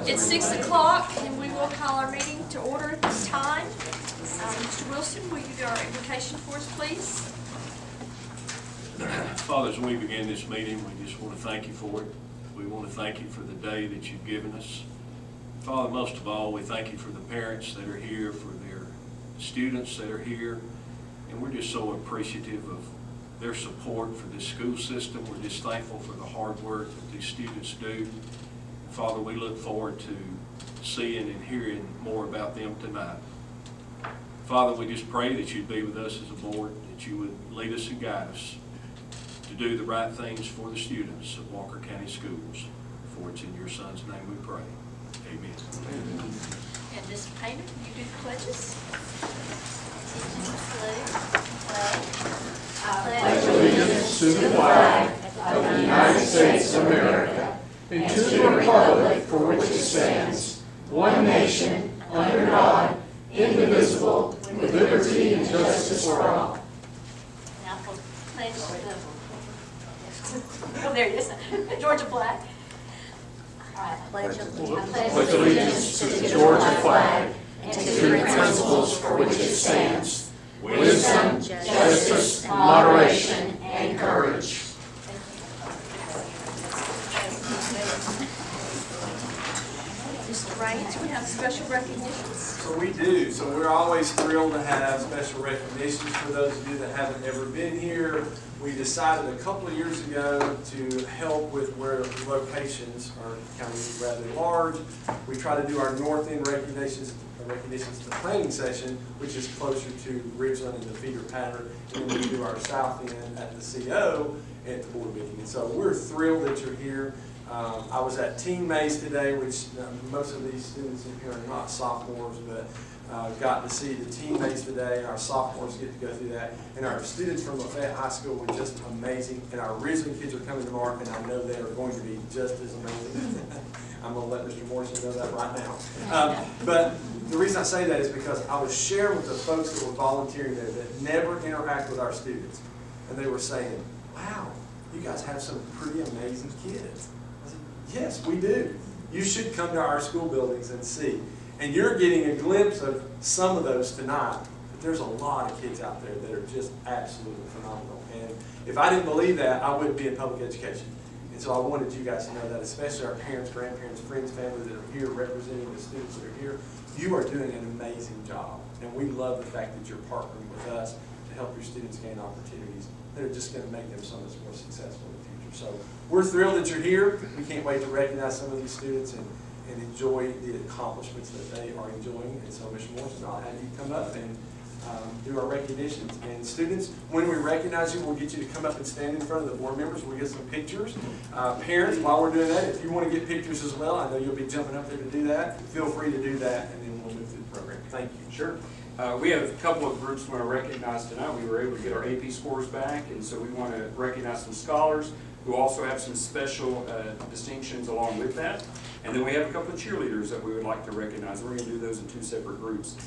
It's 6 o'clock, and we will call our meeting to order at this time. Mr. Wilson, will you do our invocation for us, please? Father, as we begin this meeting, we just want to thank you for it. We want to thank you for the day that you've given us. Father, most of all, we thank you for the parents that are here, for their students that are here, and we're just so appreciative of their support for this school system. We're just thankful for the hard work that these students do. Father, we look forward to seeing and hearing more about them tonight. Father, we just pray that you'd be with us as a board, that you would lead us and guide us to do the right things for the students of Walker County Schools. For it's in your Son's name we pray. Amen. And Ms. Painter, will you do the pledges? I pledge allegiance to the flag of the United States of America and to the republic for which it stands, one nation, under God, indivisible, with liberty and justice for all. Now for pledge oh, there it is. Georgia flag. I pledge allegiance to the Georgia flag and to the principles for which it stands, wisdom, justice, moderation, and courage. Mr. Raines, we have special recognitions. So we do. So we're always thrilled to have special recognitions. For those of you that haven't ever been here, we decided a couple of years ago to help with where locations are kind of rather large. We try to do our north end recognitions to the planning session, which is closer to Ridgeland and the feeder pattern, and then we do our south end at the CO at the board meeting. And so we're thrilled that you're here. I was at Teen Maze today, which most of these students in here are not sophomores, but got to see the Teen Maze today, and our sophomores get to go through that. And our students from Lafayette High School were just amazing, and our Ridgeland kids are coming tomorrow, and I know they are going to be just as amazing. I'm going to let Mr. Morrison know that right now. But the reason I say that is because I was sharing with the folks that were volunteering there that never interact with our students, and they were saying, wow, you guys have some pretty amazing kids. Yes, we do. You should come to our school buildings and see. And you're getting a glimpse of some of those tonight. But there's a lot of kids out there that are just absolutely phenomenal. And if I didn't believe that, I wouldn't be in public education. And so I wanted you guys to know that, especially our parents, grandparents, friends, family that are here representing the students that are here. You are doing an amazing job. And we love the fact that you're partnering with us to help your students gain opportunities that are just going to make them so much more successful in the future. So we're thrilled that you're here. We can't wait to recognize some of these students and enjoy the accomplishments that they are enjoying. And so, Mr. Morrison, I'll have you come up and do our recognitions. And students, when we recognize you, we'll get you to come up and stand in front of the board members. We'll get some pictures. Parents, while we're doing that, if you want to get pictures as well, I know you'll be jumping up there to do that. Feel free to do that, and then we'll move through the program. Thank you. Sure. We have a couple of groups we want to recognize tonight. We were able to get our AP scores back, and so we want to recognize some scholars who also have some special distinctions along with that. And then we have a couple of cheerleaders that we would like to recognize. We're going to do those in two separate groups.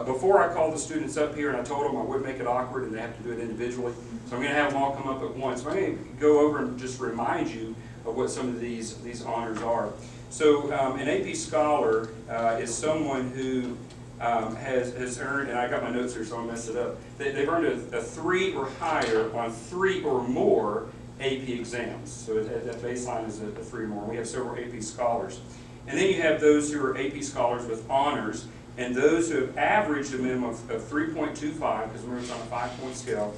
Before I call the students up here, and I told them I would make it awkward and they have to do it individually, so I'm going to have them all come up at once. So I'm going to go over and just remind you of what some of these honors are. So an AP Scholar is someone who has earned, and I got my notes here so I'll mess it up, they've earned a 3 or higher on 3 or more AP exams. So that baseline is a 3 or more. We have several AP Scholars. And then you have those who are AP Scholars with honors, and those who have averaged a minimum of 3.25, because remember it's on a 5-point scale,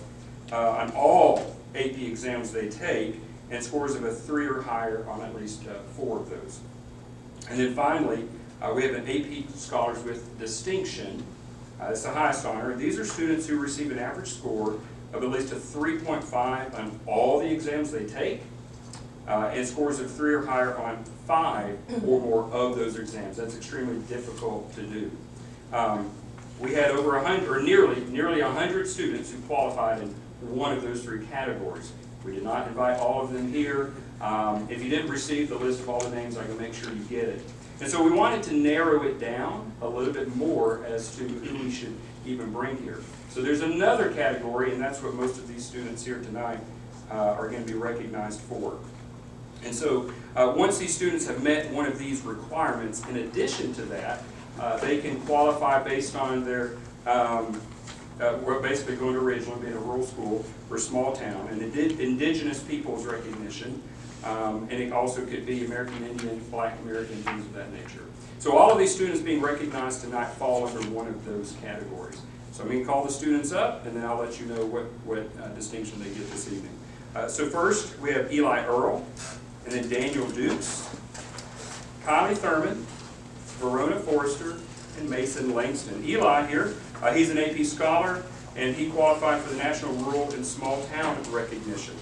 on all AP exams they take, and scores of a 3 or higher on at least 4 of those. And then finally, we have an AP Scholars with distinction. It's the highest honor. These are students who receive an average score of at least a 3.5 on all the exams they take, and scores of 3 or higher on 5 or more of those exams. That's extremely difficult to do. We had over 100, or nearly 100 students who qualified in one of those 3 categories. We did not invite all of them here. If you didn't receive the list of all the names, I can make sure you get it. And so we wanted to narrow it down a little bit more as to who we should even bring here. So there's another category, and that's what most of these students here tonight are going to be recognized for. And so once these students have met one of these requirements, in addition to that, they can qualify based on their, we're basically going to Ridgeland, being a rural school, for a small town, and indigenous peoples recognition, and it also could be American Indian, Black American, things of that nature. So all of these students being recognized tonight fall under one of those categories. So I'm going to call the students up, and then I'll let you know what distinction they get this evening. So first, we have Eli Earl, and then Daniel Dukes, Kylie Thurman, Verona Forrester, and Mason Langston. Eli here, he's an AP scholar, and he qualified for the National Rural and Small Town recognition.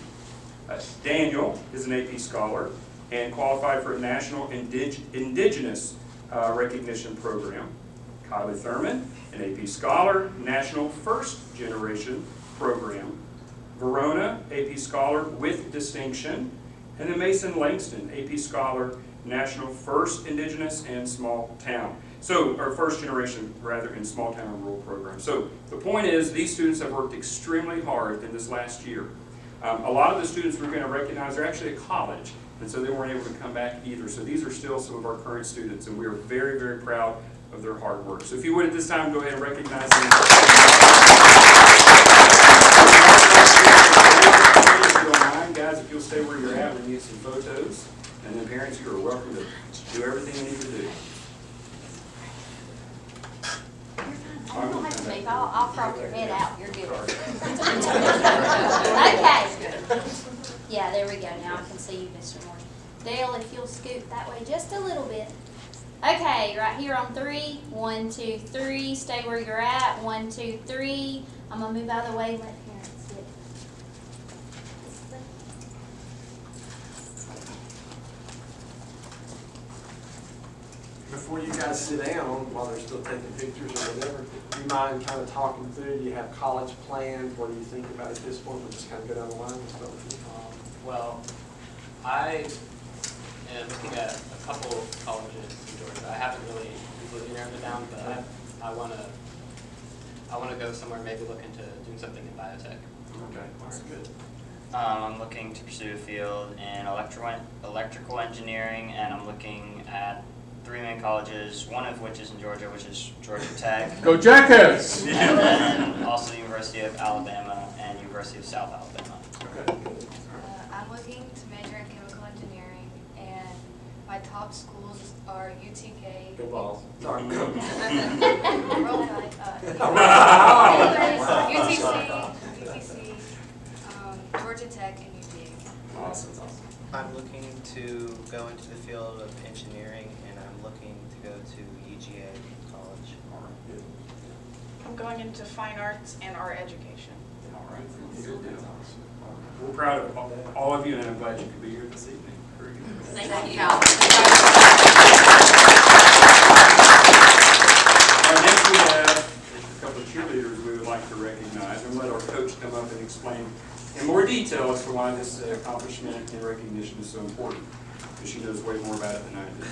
Daniel is an AP scholar and qualified for a National Indigenous recognition program. Kylie Thurman, an AP scholar, National First Generation program. Verona, AP scholar with distinction. And then Mason Langston, AP scholar, National First Indigenous and Small Town. So, or first generation, rather, in small town and rural program. So the point is, these students have worked extremely hard in this last year. A lot of the students we're going to recognize are actually at college, and so they weren't able to come back either. So these are still some of our current students, and we are very, very proud of their hard work. So if you would at this time, go ahead and recognize them. If you don't mind, guys, if you'll stay where you're at, we need some photos. And then parents, you are welcome to do everything you need to do. You don't have to leave. I'll crop your head out. You're good. Okay. Yeah, there we go. Now I can see you, Mr. Moore. Dale, if you'll scoot that way just a little bit. Okay, right here on 3. 1, 2, 3. Stay where you're at. 1, 2, 3. I'm going to move out of the way and let parents sit. Before you guys sit down, while they're still taking pictures or whatever, do you mind kind of talking through, do you have college plans? What do you think about at this point? We'll just kind of go down the line and start with you. Well, I am looking at a couple of colleges in Georgia. I haven't really completely narrowed it down, but I want to go somewhere, maybe look into doing something in biotech. Okay, all right, good. I'm looking to pursue a field in electrical engineering, and I'm looking at 3 main colleges, one of which is in Georgia, which is Georgia Tech. Go Jackets! And then also the University of Alabama and University of South Alabama. Okay, good. I'm looking to major in chemical engineering, and my top schools are UTK. Good ball. Sorry. Roll Tide, UTC, Georgia Tech, and UVA. Awesome. I'm looking to go into the field of engineering, and I'm looking to go to UGA College. All right, good. I'm going into fine arts and art education. All right, good deal. We're proud of all of you, and I'm glad you could be here this evening. Very good. Thank you. Next we have a couple of cheerleaders we would like to recognize, and let our coach come up and explain in more detail as to why this accomplishment and recognition is so important, because she knows way more about it than I do.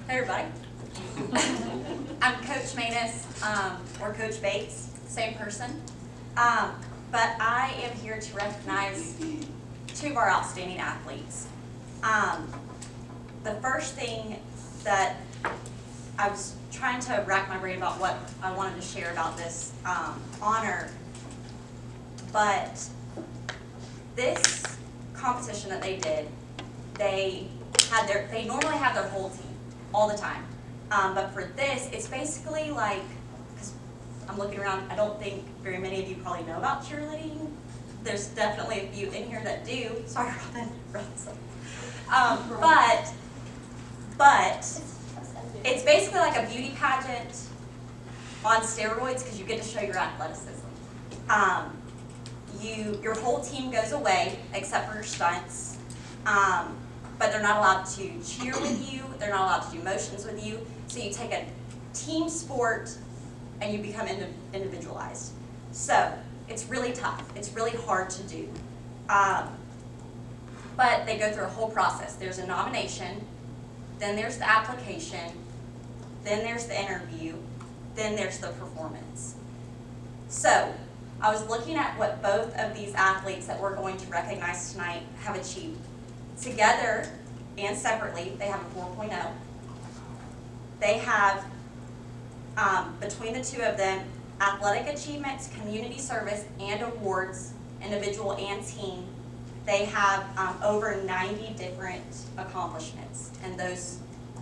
Hey everybody. I'm Coach Manus, or Coach Bates, same person. But I am here to recognize 2 of our outstanding athletes. The first thing that I was trying to rack my brain about what I wanted to share about this honor, but this competition that they did, they normally have their whole team all the time. But for this, it's basically like, because I'm looking around, I don't think very many of you probably know about cheerleading. There's definitely a few in here that do. Sorry, Robin. But it's basically like a beauty pageant on steroids because you get to show your athleticism. Your whole team goes away except for your stunts. But they're not allowed to cheer with you. They're not allowed to do motions with you. So you take a team sport and you become individualized. So it's really tough. It's really hard to do. But they go through a whole process. There's a nomination, then there's the application, then there's the interview, then there's the performance. So, I was looking at what both of these athletes that we're going to recognize tonight have achieved. Together and separately, they have a 4.0. They have, between the two of them, athletic achievements, community service, and awards, individual and team. They have over 90 different accomplishments in those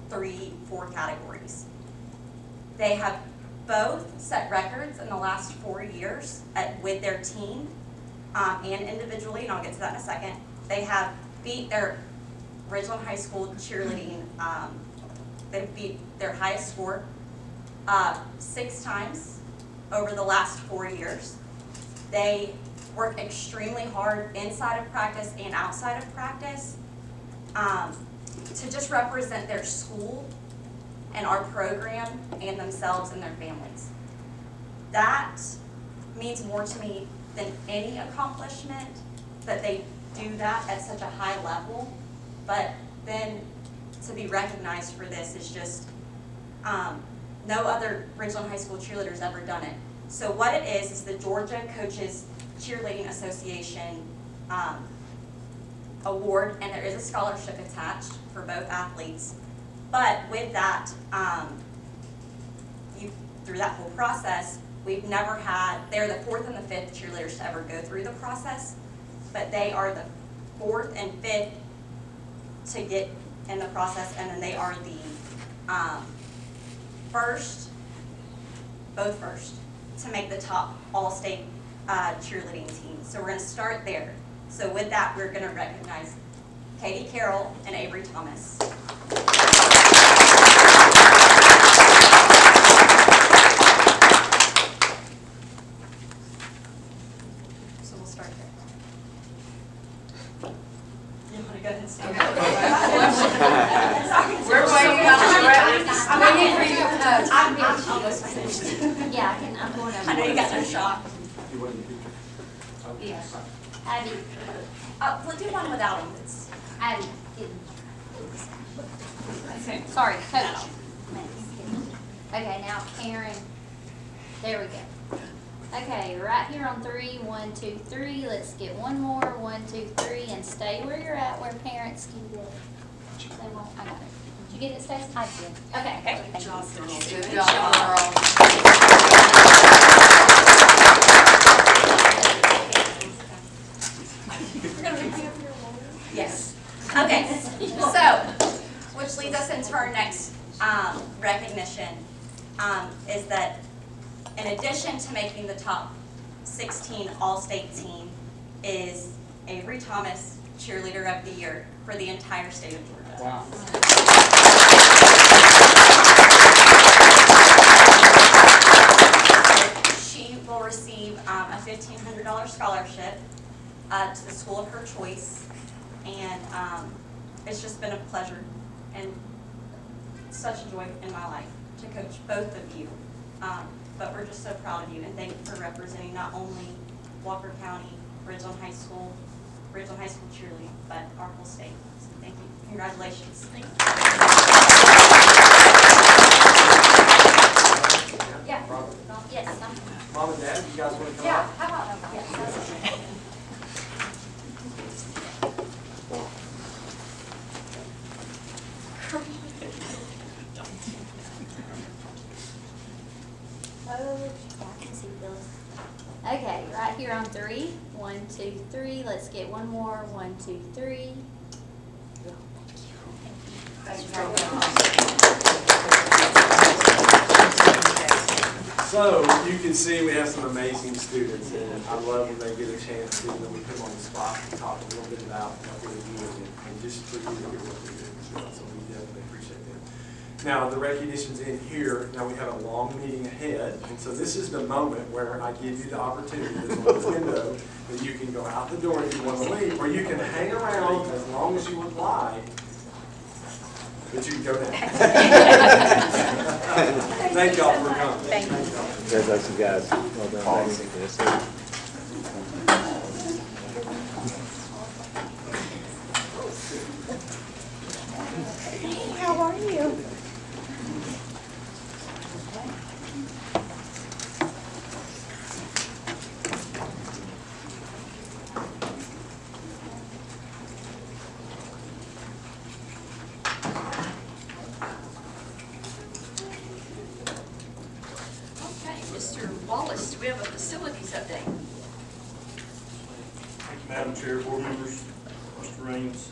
4 categories. They have both set records in the last 4 years with their team and individually, and I'll get to that in a second. They have beat their Ridgeland High School cheerleading, they beat their highest score 6 times over the last 4 years. They work extremely hard inside of practice and outside of practice to just represent their school and our program and themselves and their families. That means more to me than any accomplishment, that they do that at such a high level, but then to be recognized for this is just, no other Ridgeland High School cheerleader's ever done it. So what it is the Georgia Coaches Cheerleading Association award, and there is a scholarship attached for both athletes. But with that, through that whole process, we've never had, they're the 4th and the 5th cheerleaders to ever go through the process, but they are the 4th and 5th to get in the process, and then they are the both first to make the top all-state cheerleading team. So we're going to start there. So with that, we're going to recognize Katie Carroll and Avery Thomas. So we'll start there. You want to go ahead and stand up? We're waiting on the I'm waiting for you. I'm almost finished. Yeah, I'm going over. I know you got no shot. Yeah. Abby, We'll do one without them. Abby. Sorry, Coach. Okay, now Karen. There we go. Okay, right here on 3, 1, 2, 3. Let's get one more. 1, 2, 3, and stay where you're at, where parents can get it. They won't. I got it. Did you get it, Stacy? I did. Okay. Thank you. Good job, girl. Yes. Okay, so, which leads us into our next recognition, is that in addition to making the top 16 all-state team is Avery Thomas Cheerleader of the Year for the entire state of Georgia. Wow. She will receive a $1,500 scholarship to the school of her choice, and it's just been a pleasure and such a joy in my life to coach both of you. But we're just so proud of you, and thank you for representing not only Walker County, Ridgeland High School cheerleading, but our whole state. So thank you. Congratulations. Thank you. Yeah. Yes. Mom and Dad, you guys want to come Yeah. up? How about yes. Okay, right here on 3. 1, 2, 3. Let's get one more. 1, 2, 3. So you can see we have some amazing students, and I love when they get a chance to, when we put them on the spot and talk a little bit about what they're doing and just for you to hear what they're doing. So we definitely appreciate them. Now, the recognition's in here. Now we have a long meeting ahead, and so this is the moment where I give you the opportunity, there's a little window that you can go out the door if you want to leave, or you can hang around as long as you would like, but you can go now. Thank y'all for coming. Thank you. Congratulations, guys. Well done. Thanks. How are you? Mr. Wallace, do we have a facilities update? Thank you, Madam Chair, board members, Mr. Raines.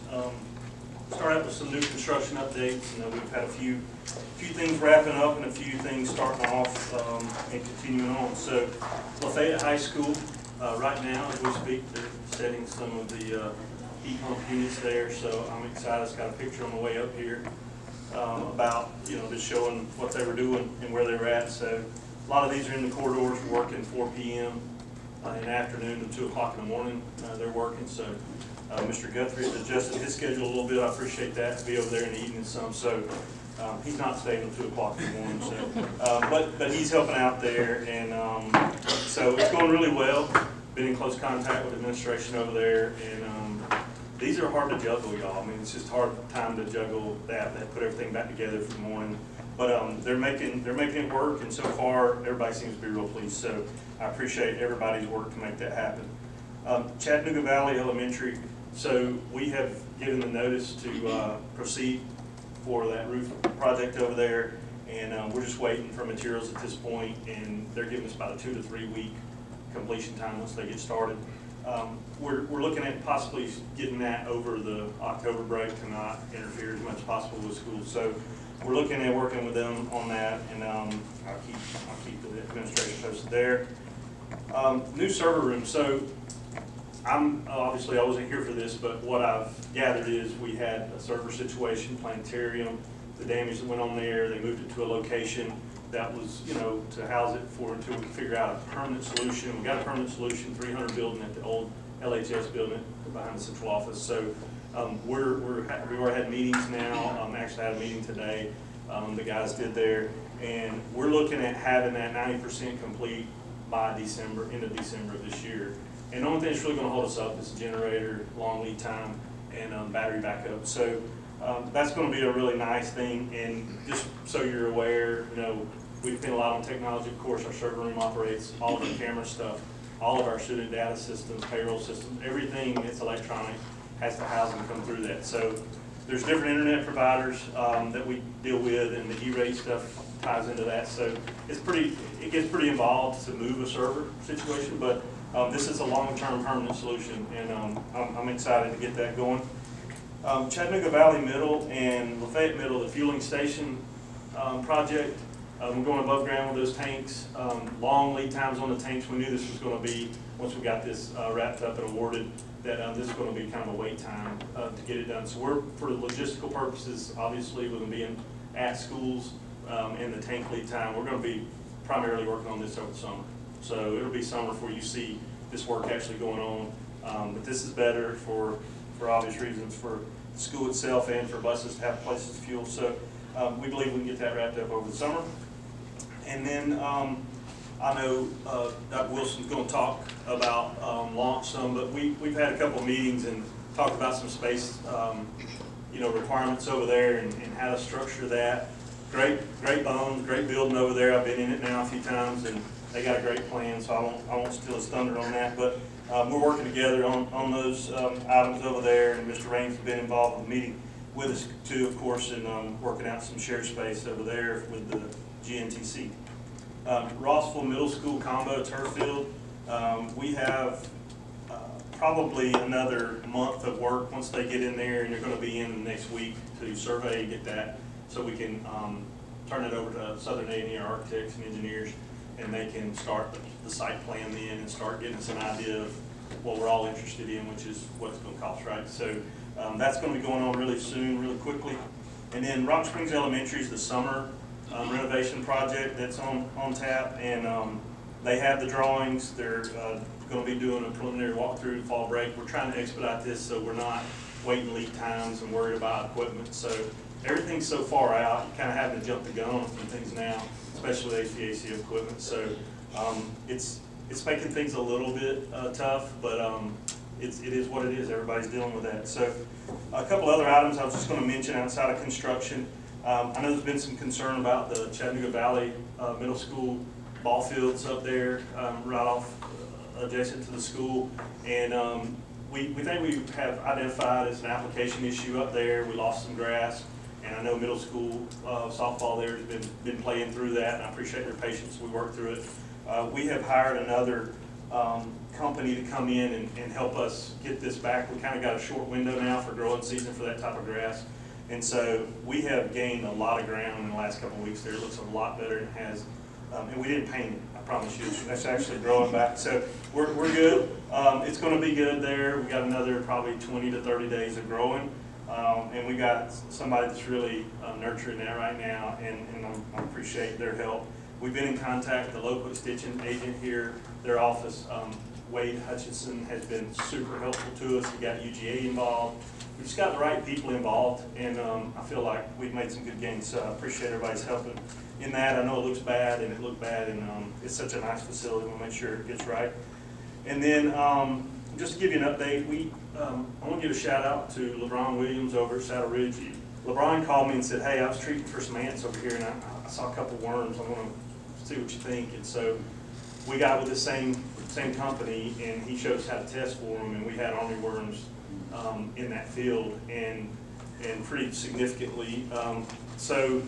Start out with some new construction updates. We've had a few things wrapping up and a few things starting off and continuing on. So Lafayette High School, right now as we speak, they're setting some of the heat pump units there. So I'm excited. It's got a picture on the way up here about, just showing what they were doing and where they were at. So a lot of these are in the corridors working 4 p.m. In the afternoon to 2 o'clock in the morning. They're working. So Mr. Guthrie has adjusted his schedule a little bit. I appreciate that, to be over there in the evening some. So he's not staying until 2 o'clock in the morning. So, but he's helping out there, and so it's going really well. Been in close contact with administration over there, and these are hard to juggle, y'all. I mean, it's just hard time to juggle that. They put everything back together for the morning, but they're making it work, and so far everybody seems to be real pleased. So I appreciate everybody's work to make that happen. Chattanooga Valley Elementary. So we have given the notice to proceed for that roof project over there, and we're just waiting for materials at this point, and they're giving us about a 2 to 3 week completion time once they get started. We're looking at possibly getting that over the October break to not interfere as much as possible with school. So we're looking at working with them on that, and I'll keep the administration posted there. New server room. So obviously I wasn't here for this, but what I've gathered is we had a server situation, planetarium, the damage that went on there. They moved it to a location that was, to house it until we could figure out a permanent solution. We got a permanent solution, 300 building at the old LHS building behind the central office. So we've already had meetings now. Actually had a meeting today. The guys did there, and we're looking at having that 90% complete by end of December of this year. And the only thing that's really going to hold us up is the generator, long lead time, and battery backup. So that's going to be a really nice thing. And just so you're aware, we depend a lot on technology. Of course, our server room operates all of our camera stuff, all of our student data systems, payroll systems, everything that's electronic has to house and come through that. So there's different internet providers that we deal with, and the E-rate stuff ties into that. So it gets pretty involved to move a server situation, but this is a long-term permanent solution, and I'm excited to get that going. Chattanooga Valley Middle and Lafayette Middle, the fueling station project, we're going above ground with those tanks. Long lead times on the tanks. We knew this was going to be, once we got this wrapped up and awarded, that this is going to be kind of a wait time to get it done. So we're, for logistical purposes, obviously with them being at schools and the tank lead time, we're going to be primarily working on this over the summer. So it'll be summer before you see this work actually going on. But this is better for obvious reasons, for the school itself and for buses to have places to fuel. So we believe we can get that wrapped up over the summer. And then I know Dr. Wilson's going to talk about launch some, but we've had a couple of meetings and talked about some space requirements over there and how to structure that. Great bones, great building over there. I've been in it now a few times, and they got a great plan, so I won't steal his thunder on that. But we're working together on those items over there, and Mr. Raines has been involved in the meeting with us too, of course, and working out some shared space over there with the GNTC. Rossville Middle School combo turf field. We have probably another month of work once they get in there, and they're going to be in next week to survey and get that, so we can turn it over to Southern A&E architects and engineers, and they can start the site plan then and start getting us an idea of what we're all interested in, which is what it's going to cost, right? So that's going to be going on really soon, really quickly. And then Rock Springs Elementary is the summer renovation project that's on tap, and they have the drawings. They're going to be doing a preliminary walkthrough fall break. We're trying to expedite this so we're not waiting lead times and worried about equipment. So everything's so far out, you kind of having to jump the gun on some things now, especially with HVAC equipment. So it's making things a little bit tough, but it is what it is. Everybody's dealing with that. So a couple other items I was just going to mention outside of construction. I know there's been some concern about the Chattanooga Valley Middle School ball fields up there, right off adjacent to the school, and we think we have identified as an application issue up there. We lost some grass, and I know middle school softball there has been playing through that, and I appreciate their patience. We worked through it. We have hired another company to come in and help us get this back. We kind of got a short window now for growing season for that type of grass. And so we have gained a lot of ground in the last couple of weeks there. It looks a lot better than it has. And we didn't paint it, I promise you. That's actually growing back. So we're good. It's going to be good there. We got another probably 20 to 30 days of growing. And we got somebody that's really nurturing that right now, and I appreciate their help. We've been in contact with the local extension agent here. Their office, Wade Hutchinson, has been super helpful to us. We got UGA involved. We just got the right people involved, and I feel like we've made some good gains. So I appreciate everybody's helping in that. I know it looks bad, and it looked bad, and it's such a nice facility. We'll make sure it gets right. And then just to give you an update, I want to give a shout out to LeBron Williams over at Saddle Ridge. LeBron called me and said, hey, I was treating for some ants over here, and I saw a couple worms. I want to see what you think. And so we got with the same company, and he showed us how to test for them, and we had armyworms in that field, and pretty significantly. So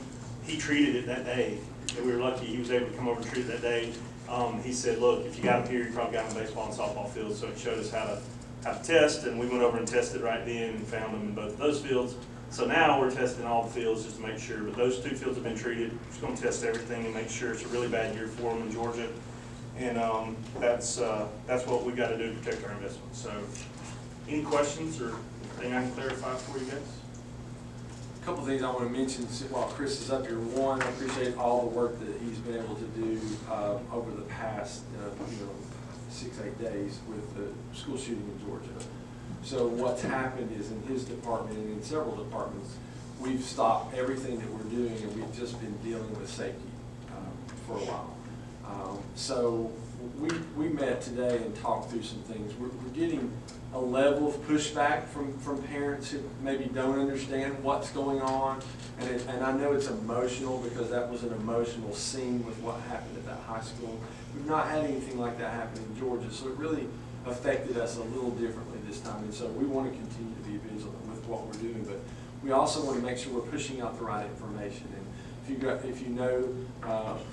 he treated it that day, and we were lucky he was able to come over and treat it that day. He said, look, if you got them here, you probably got them in baseball and softball fields. So it showed us how to test, and we went over and tested right then and found them in both of those fields. So now we're testing all the fields just to make sure, but those 2 fields have been treated. We're just going to test everything and make sure. It's a really bad year for them in Georgia, and that's what we got to do to protect our investment. So any questions or anything I can clarify for you guys? A couple things I want to mention while Chris is up here. One, I appreciate all the work that he's been able to do over the past 6-8 days with the school shooting in Georgia. So what's happened is in his department and in several departments, we've stopped everything that we're doing, and we've just been dealing with safety for a while. So we met today and talked through some things. We're getting a level of pushback from parents who maybe don't understand what's going on. And I know it's emotional because that was an emotional scene with what happened at that high school. We've not had anything like that happen in Georgia, so it really affected us a little differently this time. And so we want to continue to be vigilant with what we're doing, but we also want to make sure we're pushing out the right information. And if you know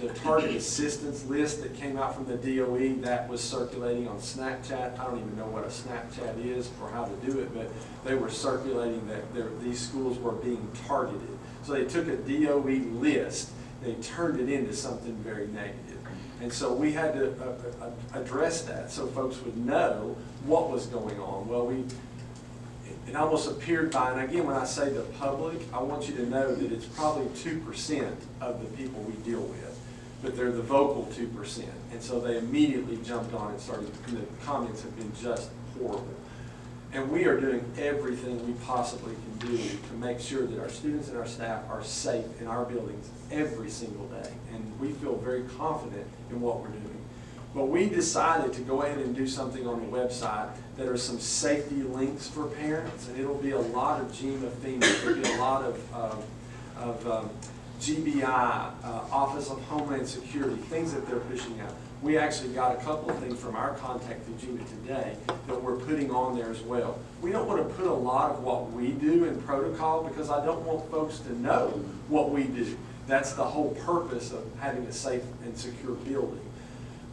the target assistance list that came out from the DOE, that was circulating on Snapchat. I don't even know what a Snapchat is or how to do it, but they were circulating that these schools were being targeted. So they took a DOE list, they turned it into something very negative. And so we had to address that so folks would know what was going on. Well, it almost appeared by, and again, when I say the public, I want you to know that it's probably 2% of the people we deal with, but they're the vocal 2%. And so they immediately jumped on and started, and the comments have been just horrible. And we are doing everything we possibly can do to make sure that our students and our staff are safe in our buildings every single day. And we feel very confident in what we're doing. But we decided to go ahead and do something on the website that are some safety links for parents, and it'll be a lot of GEMA, FEMA, there'll be a lot of GBI, Office of Homeland Security, things that they're pushing out. We actually got a couple of things from our contact through GEMA today that we're putting on there as well. We don't want to put a lot of what we do in protocol because I don't want folks to know what we do. That's the whole purpose of having a safe and secure building.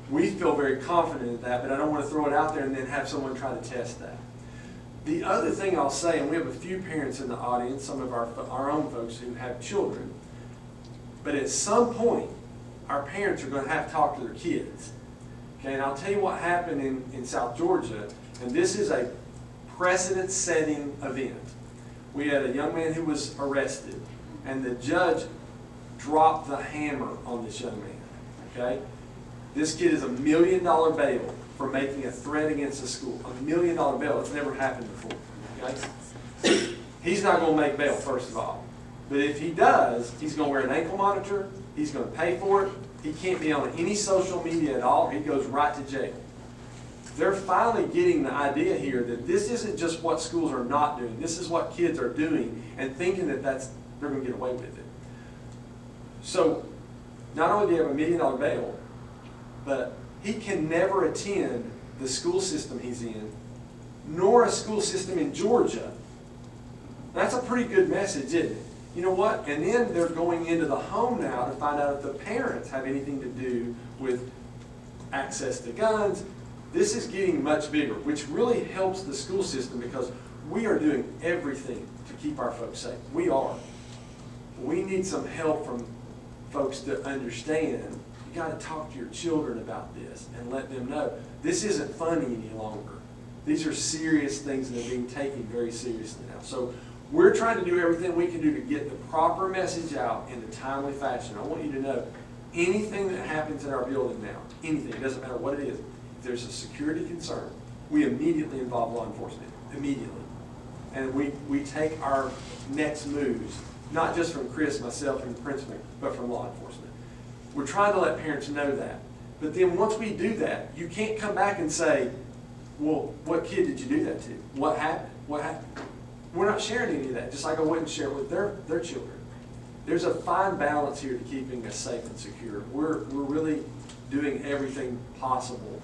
We feel very confident in that, but I don't want to throw it out there and then have someone try to test that. The other thing I'll say, and we have a few parents in the audience, some of our own folks who have children, but at some point, our parents are going to have to talk to their kids. Okay, and I'll tell you what happened in South Georgia, and this is a precedent-setting event. We had a young man who was arrested, and the judge dropped the hammer on this young man, okay? This kid is $1 million bail for making a threat against the school. $1 million bail. It's never happened before. Okay? He's not going to make bail, first of all. But if he does, he's going to wear an ankle monitor. He's going to pay for it. He can't be on any social media at all. He goes right to jail. They're finally getting the idea here that this isn't just what schools are not doing. This is what kids are doing and thinking that they're going to get away with it. So not only do you have $1 million bail, but he can never attend the school system he's in, nor a school system in Georgia. That's a pretty good message, isn't it? You know what? And then they're going into the home now to find out if the parents have anything to do with access to guns. This is getting much bigger, which really helps the school system because we are doing everything to keep our folks safe. We are. We need some help from folks to understand. You got to talk to your children about this and let them know this isn't funny any longer. These are serious things that are being taken very seriously now. So we're trying to do everything we can do to get the proper message out in a timely fashion. I want you to know anything that happens in our building now, anything, it doesn't matter what it is, if there's a security concern, we immediately involve law enforcement, immediately. And we take our next moves, not just from Chris, myself, and the principal, but from law enforcement. We're trying to let parents know that. But then once we do that, you can't come back and say, well, what kid did you do that to? What happened? What happened? We're not sharing any of that, just like I wouldn't share it with their children. There's a fine balance here to keeping us safe and secure. We're really doing everything possible.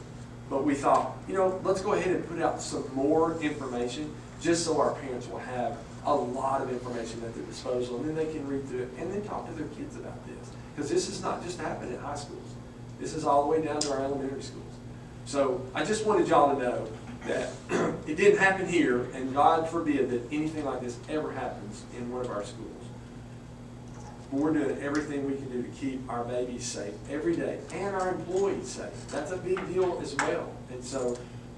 But we thought, you know, let's go ahead and put out some more information just so our parents will have a lot of information at their disposal, and then they can read through it and then talk to their kids about this. Because this is not just happening in high schools. This is all the way down to our elementary schools. So I just wanted y'all to know that it didn't happen here, and God forbid that anything like this ever happens in one of our schools. But we're doing everything we can do to keep our babies safe every day and our employees safe. That's a big deal as well. And so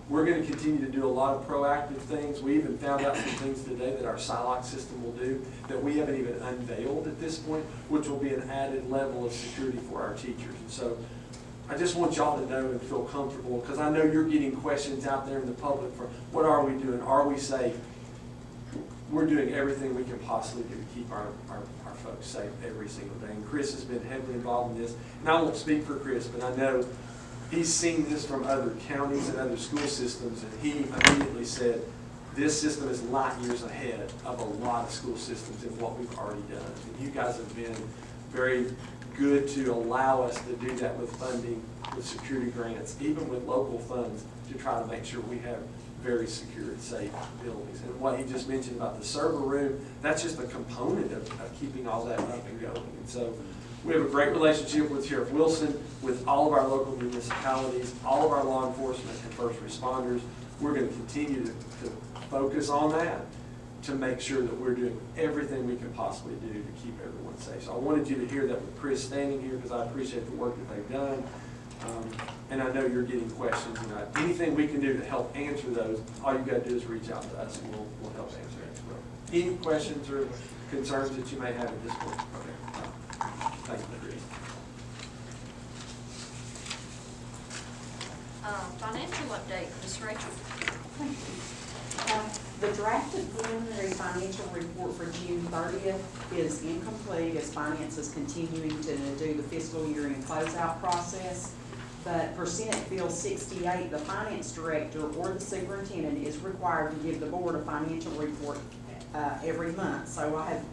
we're going to continue to do a lot of proactive things. We even found out some things today that our SILOC system will do that we haven't even unveiled at this point, which will be an added level of security for our teachers. And so I just want y'all to know and feel comfortable, because I know you're getting questions out there in the public for what are we doing? Are we safe? We're doing everything we can possibly do to keep our folks safe every single day. And Chris has been heavily involved in this. And I won't speak for Chris, but I know he's seen this from other counties and other school systems, and he immediately said, this system is light years ahead of a lot of school systems in what we've already done. And you guys have been very good to allow us to do that with funding, with security grants, even with local funds, to try to make sure we have very secure and safe buildings. And what he just mentioned about the server room, that's just a component of keeping all that up and going. And so we have a great relationship with Sheriff Wilson, with all of our local municipalities, all of our law enforcement and first responders. We're going to continue to focus on that to make sure that we're doing everything we can possibly do to keep everyone safe. So I wanted you to hear that with Chris standing here, because I appreciate the work that they've done. And I know you're getting questions. And anything we can do to help answer those, all you got to do is reach out to us, and we'll help answer it as well. Any questions or concerns that you may have at this point? Okay. Thank you, Chris. Financial update, Ms. Rachel. Thank you. The drafted preliminary financial report for June 30th is incomplete as finance is continuing to do the fiscal year end closeout process. But for Senate Bill 68, the finance director or the superintendent is required to give the board a financial report every month. So I have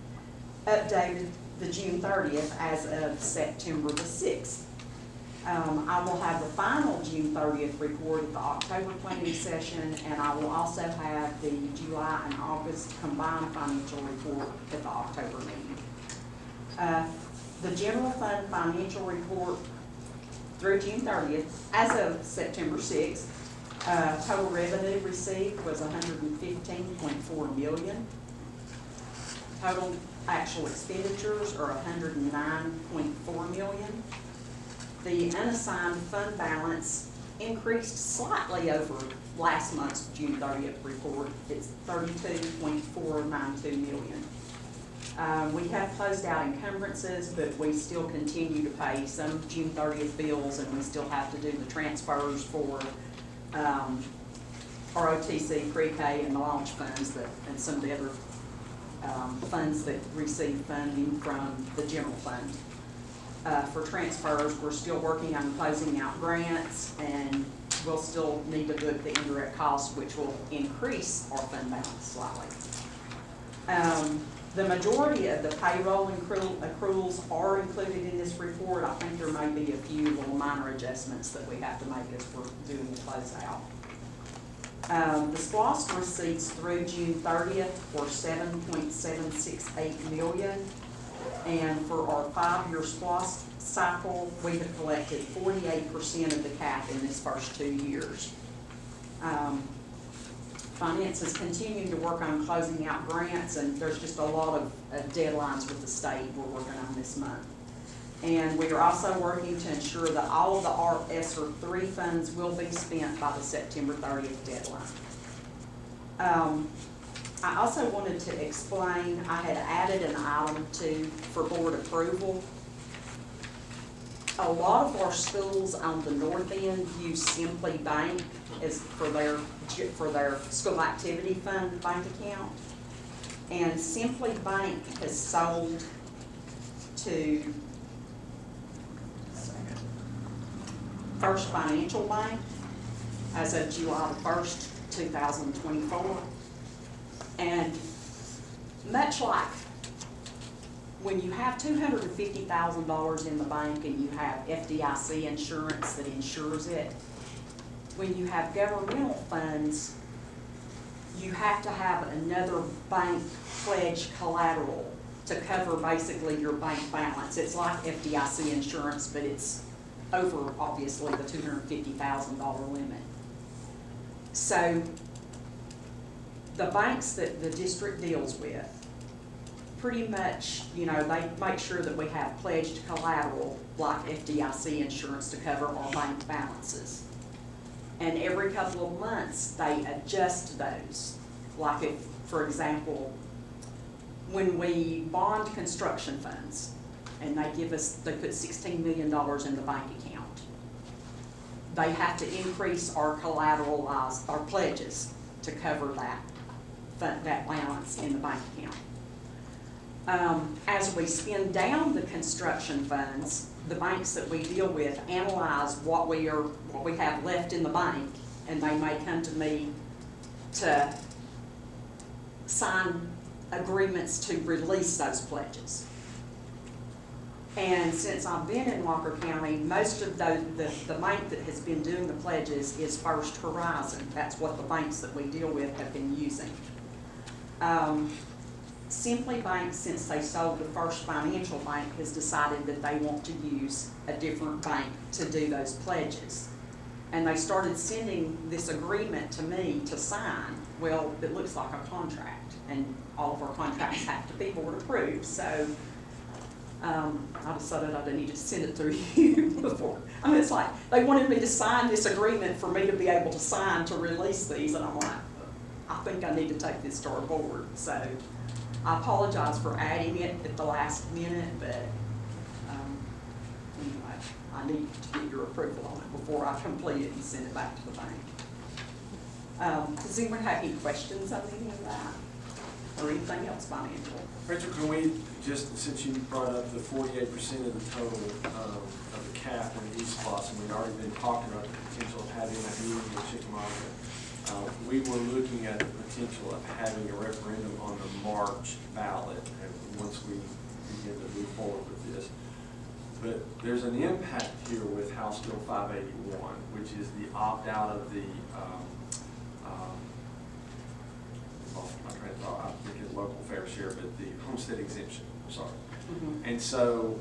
updated the June 30th as of September the 6th. I will have the final June 30th report at the October planning session, and I will also have the July and August combined financial report at the October meeting. The general fund financial report through June 30th, as of September 6th, total revenue received was $115.4 million. Total actual expenditures are $109.4 million. The unassigned fund balance increased slightly over last month's June 30th report. It's $32.492 million. We have closed out encumbrances, but we still continue to pay some June 30th bills, and we still have to do the transfers for ROTC, pre-K, and the launch funds and some of the other funds that receive funding from the general fund. For transfers, we're still working on closing out grants, and we'll still need to book the indirect costs, which will increase our fund balance slightly. The majority of the payroll accruals are included in this report. I think there may be a few little minor adjustments that we have to make as we're doing the closeout. The SPLOST receipts through June 30th were $7.768 million. And for our 5-year SPLOST cycle, we have collected 48% of the cap in this first 2 years. Finance is continuing to work on closing out grants, and there's just a lot of deadlines with the state we're working on this month. And we are also working to ensure that all of the ARP ESSER 3 funds will be spent by the September 30th deadline. I also wanted to explain, I had added an item for board approval. A lot of our schools on the north end use Simply Bank as for their school activity fund bank account. And Simply Bank has sold to First Financial Bank as of July the 1st, 2024. And much like when you have $250,000 in the bank and you have FDIC insurance that insures it, when you have governmental funds, you have to have another bank pledge collateral to cover basically your bank balance. It's like FDIC insurance, but it's over, obviously, the $250,000 limit. So the banks that the district deals with, pretty much, you know, they make sure that we have pledged collateral like FDIC insurance to cover our bank balances. And every couple of months, they adjust those. Like if, for example, when we bond construction funds, and they put $16 million in the bank account, they have to increase our collateralized, our pledges to cover that balance in the bank account. As we spend down the construction funds, the banks that we deal with analyze what we have left in the bank, and they may come to me to sign agreements to release those pledges. And since I've been in Walker County, most of the bank that has been doing the pledges is First Horizon. That's what the banks that we deal with have been using. Simply Bank, since they sold the First Financial Bank, has decided that they want to use a different bank to do those pledges. And they started sending this agreement to me to sign. Well, it looks like a contract, and all of our contracts have to be board approved. So I decided I need to send it through you before. I mean, it's like they wanted me to sign this agreement for me to be able to sign to release these, and I'm like, I think I need to take this to our board. So I apologize for adding it at the last minute, but anyway, I need to get your approval on it before I complete it and send it back to the bank. Does anyone have any questions on any of that? Or anything else financial? Rachel, can we just, since you brought up the 48% of the total of the cap in East Blossom, we've already been talking about the potential of having a meeting with Chickamauga. We were looking at the potential of having a referendum on the March ballot once we begin to move forward with this. But there's an impact here with House Bill 581, which is the opt-out of the I'm thinking local fair share, but the homestead exemption, I'm sorry. Mm-hmm. And so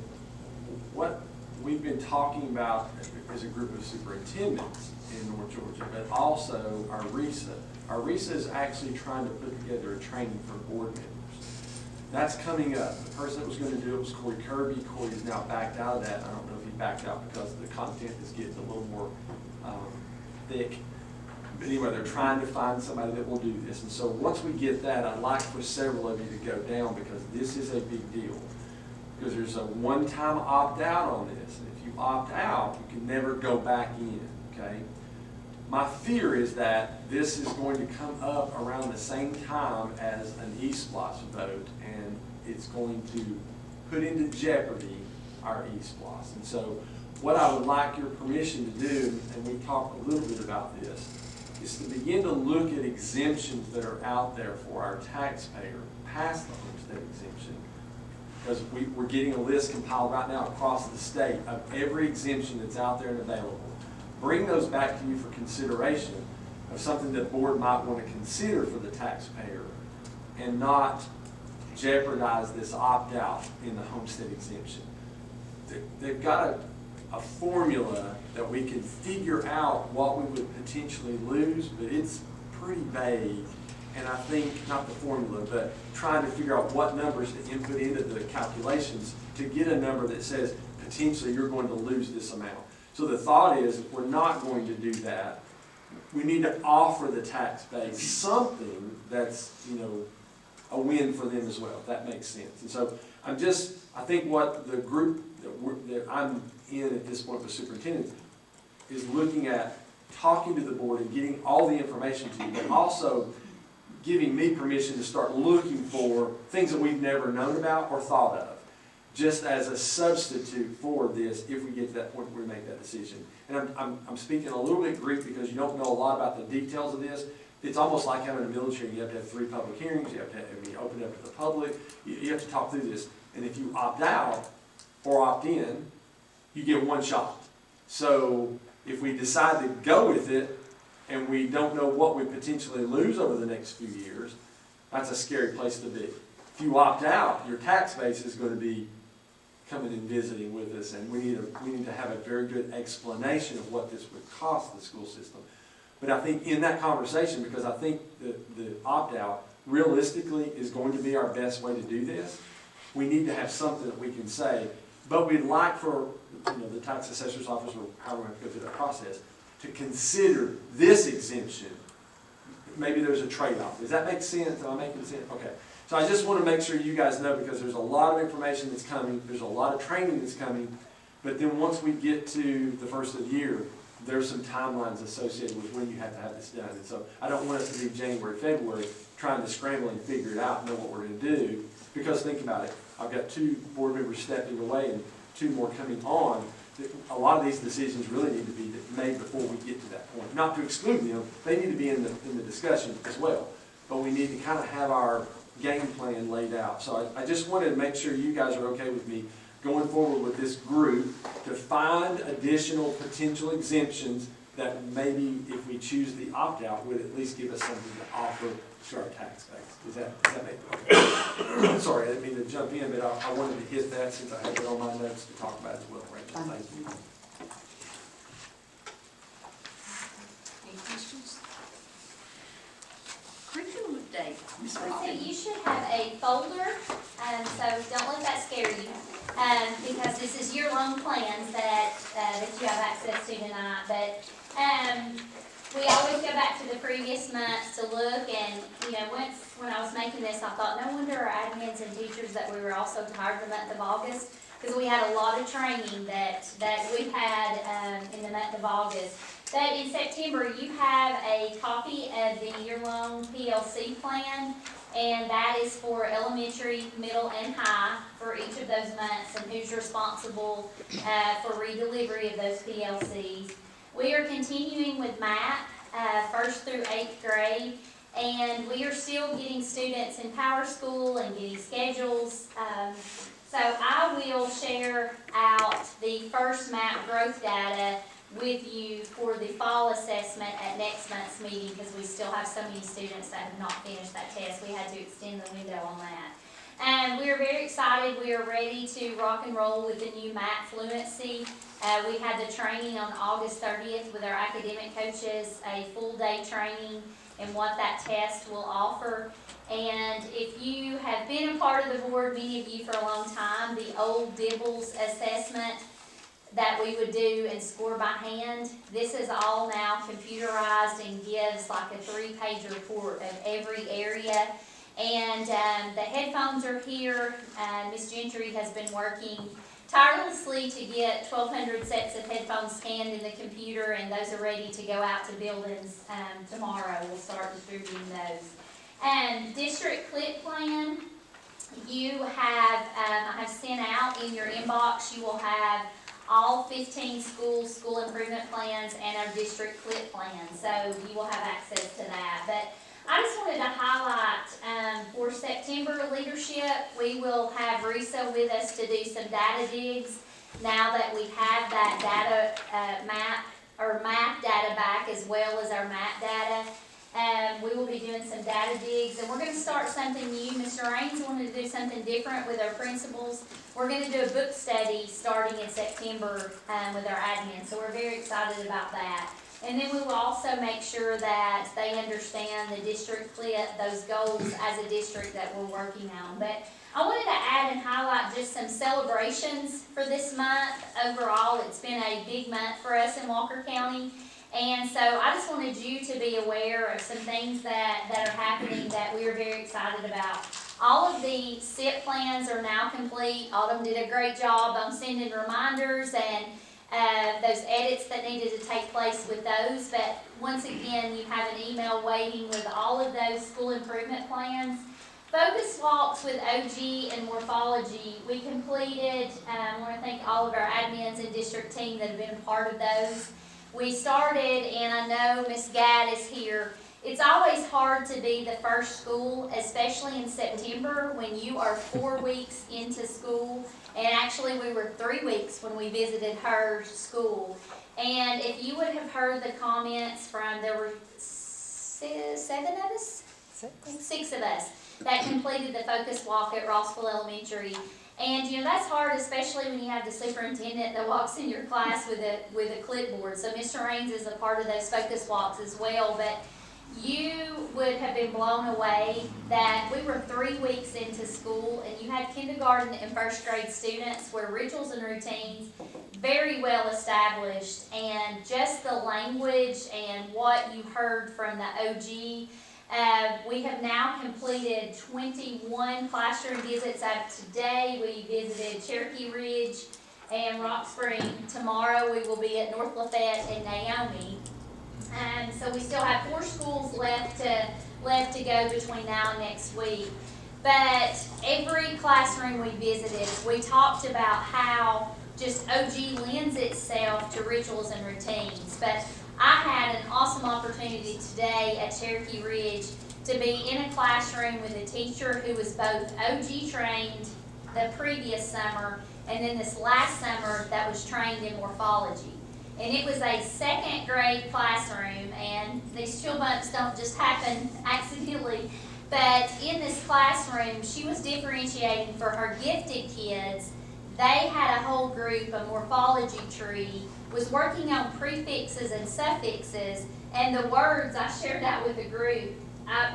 what we've been talking about as a group of superintendents in North Georgia, but also our RESA. Our RESA is actually trying to put together a training for board members. That's coming up. The person that was going to do it was Corey Kirby. Corey's now backed out of that. I don't know if he backed out because the content is getting a little more thick. But anyway, they're trying to find somebody that will do this. And so once we get that, I'd like for several of you to go down because this is a big deal. Because there's a one-time opt-out on this. And if you opt out, you can never go back in, okay? My fear is that this is going to come up around the same time as an East Blossom vote, and it's going to put into jeopardy our East Blossom. And so what I would like your permission to do, and we talked a little bit about this, is to begin to look at exemptions that are out there for our taxpayer past the homestead exemption. Because we're getting a list compiled right now across the state of every exemption that's out there and available. Bring those back to you for consideration of something that the board might want to consider for the taxpayer and not jeopardize this opt-out in the homestead exemption. they've got a formula that we can figure out what we would potentially lose, but it's pretty vague. And I think, not the formula, but trying to figure out what numbers to input into the calculations to get a number that says potentially you're going to lose this amount. So the thought is, if we're not going to do that, we need to offer the tax base something that's, you know, a win for them as well, if that makes sense. And so I think what the group that I'm in at this point with superintendent is looking at talking to the board and getting all the information to you, but also giving me permission to start looking for things that we've never known about or thought of, just as a substitute for this if we get to that point where we make that decision. And I'm speaking a little bit Greek because you don't know a lot about the details of this. It's almost like having a military. You have to have 3 public hearings. You have to be open up to the public. You have to talk through this. And if you opt out or opt in, you get one shot. So if we decide to go with it and we don't know what we potentially lose over the next few years, that's a scary place to be. If you opt out, your tax base is going to be coming and visiting with us, and we need to have a very good explanation of what this would cost the school system. But I think in that conversation, because I think the opt-out realistically is going to be our best way to do this, we need to have something that we can say, but we'd like for the tax assessor's office, or however we have to go through that process, to consider this exemption. Maybe there's a trade-off. Does that make sense? Am I making sense? Okay. So I just want to make sure you guys know, because there's a lot of information that's coming, there's a lot of training that's coming, but then once we get to the first of the year, there's some timelines associated with when you have to have this done. And so I don't want us to be January, February, trying to scramble and figure it out and know what we're going to do, because think about it, I've got 2 board members stepping away and 2 more coming on. A lot of these decisions really need to be made before we get to that point. Not to exclude them, they need to be in the discussion as well. But we need to kind of have our game plan laid out. So I just wanted to make sure you guys are okay with me going forward with this group to find additional potential exemptions that maybe, if we choose the opt-out, would at least give us something to offer to our tax base. Does that make sense? Sorry, I didn't mean to jump in, but I wanted to hit that since I had it on my notes to talk about it as well, Rachel. Thank you. Any questions? Curriculum update, Ms. So Robin. you should have a folder, so don't let that scare you, because this is year-long plans that you have access to tonight. But we always go back to the previous months to look, and once when I was making this, I thought, no wonder our admins and teachers that we were also tired the month of August, because we had a lot of training that we had in the month of August. But in September, you have a copy of the year-long PLC plan, and that is for elementary, middle, and high for each of those months, and who's responsible for redelivery of those PLCs. We are continuing with MAP, 1st through 8th grade, and we are still getting students in Power School and getting schedules. So I will share out the first MAP growth data with you for the fall assessment at next month's meeting, because we still have so many students that have not finished that test. We had to extend the window on that. And we are very excited. We are ready to rock and roll with the new MAP Fluency. We had the training on August 30th with our academic coaches, a full-day training and what that test will offer. And if you have been a part of the board, many of you for a long time, the old Dibbles assessment that we would do and score by hand, this is all now computerized and gives like a 3-page report of every area. And the headphones are here. Ms. Gentry has been working tirelessly to get 1,200 sets of headphones scanned in the computer, and those are ready to go out to buildings tomorrow. We'll start distributing those. District clip plan, you have, I have sent out in your inbox, you will have all 15 schools' school improvement plans and our district clip plan, so you will have access to that. But I just wanted to highlight for September leadership, we will have Risa with us to do some data digs now that we have that data map data back, as well as our MAP data. We will be doing some data digs, and we're gonna start something new. Mr. Raines wanted to do something different with our principals. We're gonna do a book study starting in September, with our admin, so we're very excited about that. And then we will also make sure that they understand the district split, those goals as a district that we're working on. But I wanted to add and highlight just some celebrations for this month. Overall, it's been a big month for us in Walker County. And so I just wanted you to be aware of some things that are happening that we are very excited about. All of the SIP plans are now complete. Autumn did a great job on sending reminders and those edits that needed to take place with those. But once again, you have an email waiting with all of those school improvement plans. Focus walks with OG and morphology, we completed. I want to thank all of our admins and district team that have been a part of those. We started, and I know Ms. Gadd is here. It's always hard to be the first school, especially in September when you are 4 weeks into school. And actually we were 3 weeks when we visited her school. And if you would have heard the comments from, there were 7 of us? 6 of us that completed the focus walk at Rossville Elementary. And you know, that's hard, especially when you have the superintendent that walks in your class with a clipboard. So Mr. Raines is a part of those focus walks as well. But you would have been blown away that we were 3 weeks into school and you had kindergarten and first grade students where rituals and routines very well established, and just the language and what you heard from the OG. We have now completed 21 classroom visits. Today we visited Cherokee Ridge and Rock Spring. Tomorrow we will be at North Lafayette and Naomi. So we still have 4 schools left to go between now and next week. But every classroom we visited, we talked about how just OG lends itself to rituals and routines. But I had an awesome opportunity today at Cherokee Ridge to be in a classroom with a teacher who was both OG trained the previous summer and then this last summer that was trained in morphology. And it was a 2nd grade classroom, and these chill bumps don't just happen accidentally. But in this classroom, she was differentiating for her gifted kids. They had a whole group, a morphology tree, was working on prefixes and suffixes, and the words, I shared that with the group. I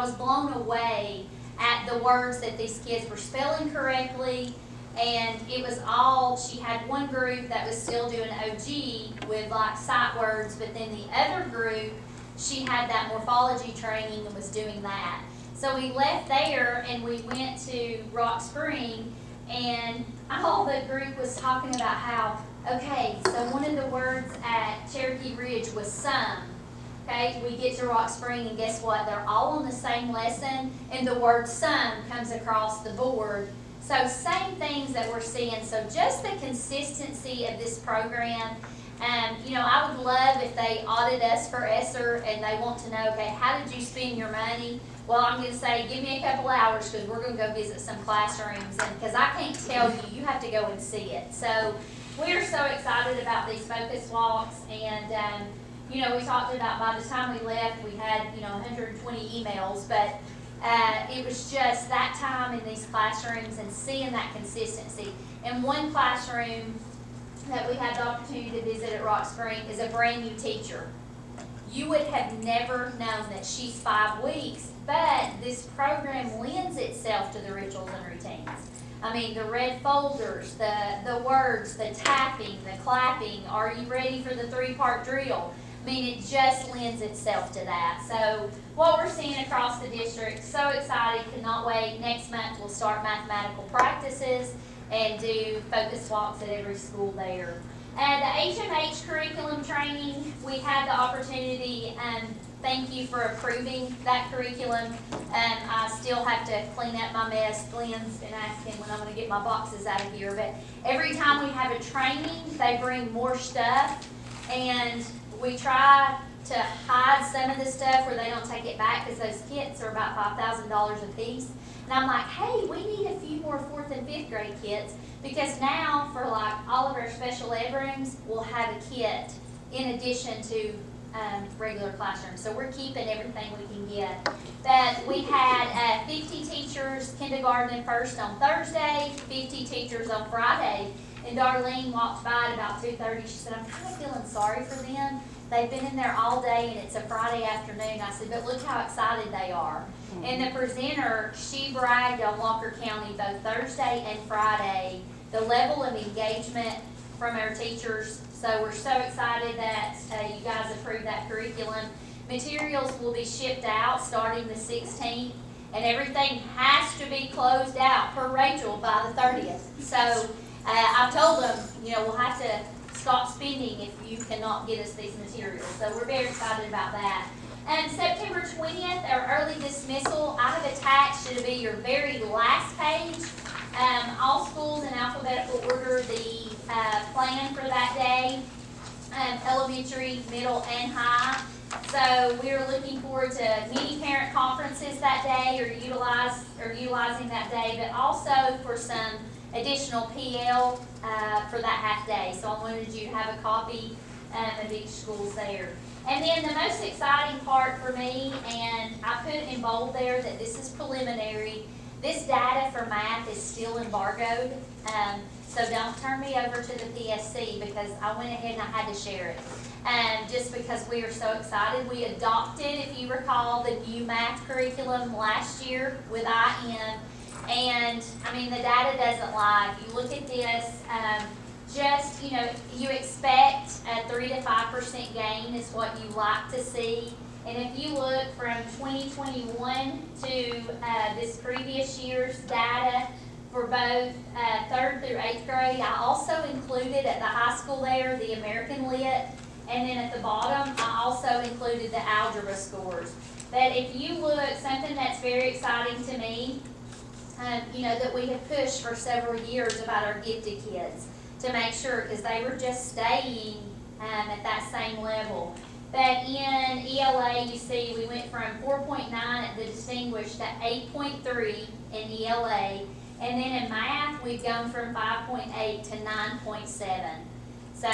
was blown away at the words that these kids were spelling correctly. And it was all, she had one group that was still doing OG with like sight words, but then the other group, she had that morphology training and was doing that. So we left there and we went to Rock Spring, and all the group was talking about how, okay, so one of the words at Cherokee Ridge was some. Okay, we get to Rock Spring and guess what? They're all on the same lesson and the word some comes across the board. So same things that we're seeing. So just the consistency of this program. You know, I would love if they audit us for ESSER and they want to know, okay, how did you spend your money? Well, I'm going to say, give me a couple hours because we're going to go visit some classrooms. And because I can't tell you, you have to go and see it. So we are so excited about these focus walks. And, you know, we talked about by the time we left, we had, 120 emails. But it was just that time in these classrooms and seeing that consistency. And one classroom that we had the opportunity to visit at Rock Spring is a brand new teacher. You would have never known that she's 5 weeks, but this program lends itself to the rituals and routines. I mean, the red folders, the words, the tapping, the clapping, are you ready for the 3-part drill? I mean, it just lends itself to that. So what we're seeing across the district, so excited, cannot wait. Next month we'll start mathematical practices and do focus walks at every school there. And the HMH curriculum training, we had the opportunity, thank you for approving that curriculum. I still have to clean up my mess. Glenn's been asking when I'm going to get my boxes out of here. But every time we have a training, they bring more stuff. And we try to hide some of the stuff where they don't take it back because those kits are about $5,000 a piece. And I'm like, hey, we need a few more 4th and 5th grade kits because now for like all of our special ed rooms, we'll have a kit in addition to regular classrooms. So we're keeping everything we can get. But we had 50 teachers, kindergarten and first on Thursday, 50 teachers on Friday. And Darlene walked by at about 2:30. She said, I'm kind of feeling sorry for them. They've been in there all day and it's a Friday afternoon. I said, but look how excited they are. And the presenter, she bragged on Walker County both Thursday and Friday, the level of engagement from our teachers. So we're so excited that you guys approved that curriculum. Materials will be shipped out starting the 16th, and everything has to be closed out per Rachel by the 30th. So I've told them, we'll have to stop spending if you cannot get us these materials. So we're very excited about that. September 20th, our early dismissal, I have attached, it'll be your very last page. All schools in alphabetical order, the plan for that day, elementary, middle, and high. So we're looking forward to many parent conferences that day or utilizing that day, but also for some additional PL for that half day. So I wanted you to have a copy of each school's there. And then the most exciting part for me, and I put in bold there that this is preliminary, this data for math is still embargoed. So don't turn me over to the PSC because I went ahead and I had to share it. Just because we are so excited. We adopted, if you recall, the new math curriculum last year with IM. And I mean, the data doesn't lie. If you look at this, you expect a 3 to 5% gain is what you like to see. And if you look from 2021 to this previous year's data for both 3rd through 8th grade, I also included at the high school there the American Lit, and then at the bottom I also included the algebra scores. But if you look, something that's very exciting to me, that we have pushed for several years about our gifted kids to make sure, because they were just staying at that same level. But in ELA, you see, we went from 4.9 at the distinguished to 8.3 in ELA. And then in math, we've gone from 5.8 to 9.7. So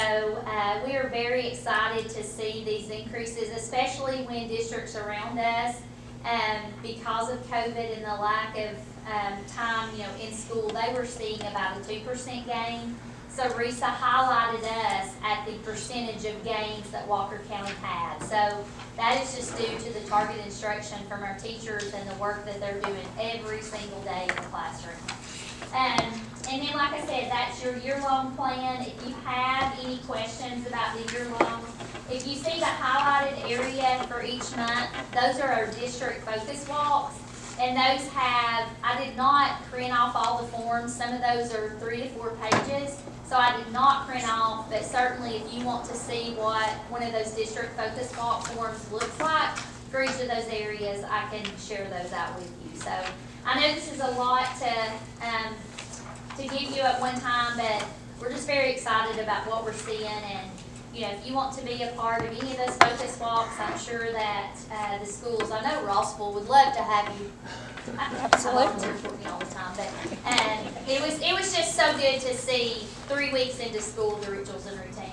we are very excited to see these increases, especially when districts around us, because of COVID and the lack of time, in school, they were seeing about a 2% gain. So RISA highlighted us at the percentage of gains that Walker County had. So that is just due to the target instruction from our teachers and the work that they're doing every single day in the classroom. And then, like I said, that's your year-long plan. If you have any questions about the year-long, if you see the highlighted area for each month, those are our district focus walks. And those have, I did not print off all the forms. Some of those are 3 to 4 pages. So I did not print off, but certainly if you want to see what one of those district focus walk forms looks like for each of those areas, I can share those out with you. So I know this is a lot to give you at one time, but we're just very excited about what we're seeing. And if you want to be a part of any of those focus walks, I'm sure that the schools, I know Rossville would love to have you. Absolutely. All the time, but it was just so good to see 3 weeks into school the rituals and routines.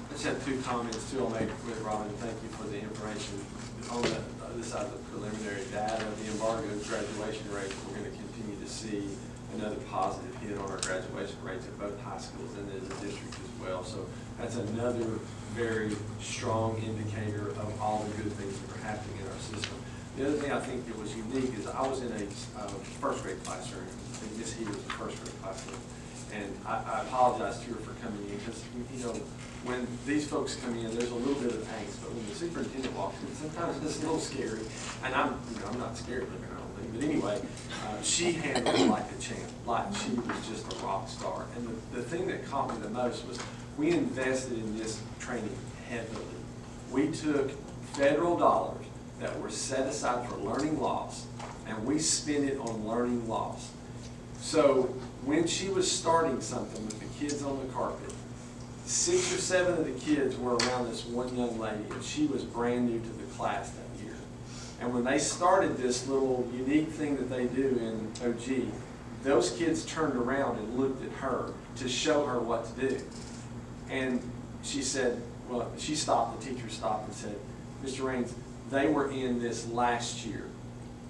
I just have 2 comments too I'll make with Robin. Thank you for the information. On the other side of the preliminary data, the embargoed graduation rate, we're going to continue to see another positive hit on our graduation rates at both high schools and as a district as well. So that's another very strong indicator of all the good things that are happening in our system. The other thing I think that was unique is I was in a first grade classroom, and Miss He was a first grade classroom. And I apologize to her for coming in because, when these folks come in, there's a little bit of angst, but when the superintendent walks in, sometimes it's a little scary. And I'm not scared looking, I don't think. But anyway, she handled it like a champ, like she was just a rock star. And the thing that caught me the most was we invested in this training heavily. We took federal dollars that were set aside for learning loss, and we spent it on learning loss. So when she was starting something with the kids on the carpet, 6 or 7 of the kids were around this one young lady, and she was brand new to the class that year. And when they started this little unique thing that they do in OG, those kids turned around and looked at her to show her what to do. And she said, well, she stopped, the teacher stopped and said, Mr. Raines, they were in this last year.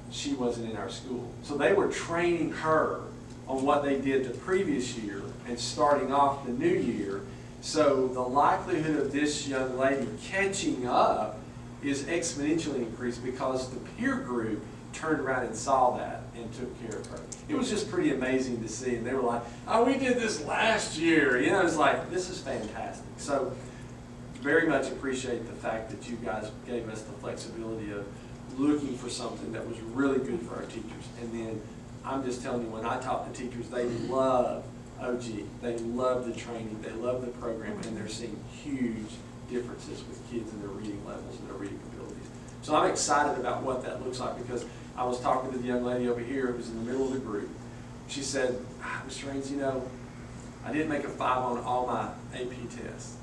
She wasn't in our school. So they were training her on what they did the previous year and starting off the new year. So the likelihood of this young lady catching up is exponentially increased because the peer group turned around and saw that and took care of her. It was just pretty amazing to see. And they were like, oh, we did this last year. You know, it's like, this is fantastic. So very much appreciate the fact that you guys gave us the flexibility of looking for something that was really good for our teachers. And then I'm just telling you, when I talk to teachers, they love OG. They love the training. They love the program. And they're seeing huge differences with kids in their reading levels and their reading abilities. So I'm excited about what that looks like because I was talking to the young lady over here who was in the middle of the group. She said, Mr. Raines, you know, I didn't make a 5 on all my AP tests.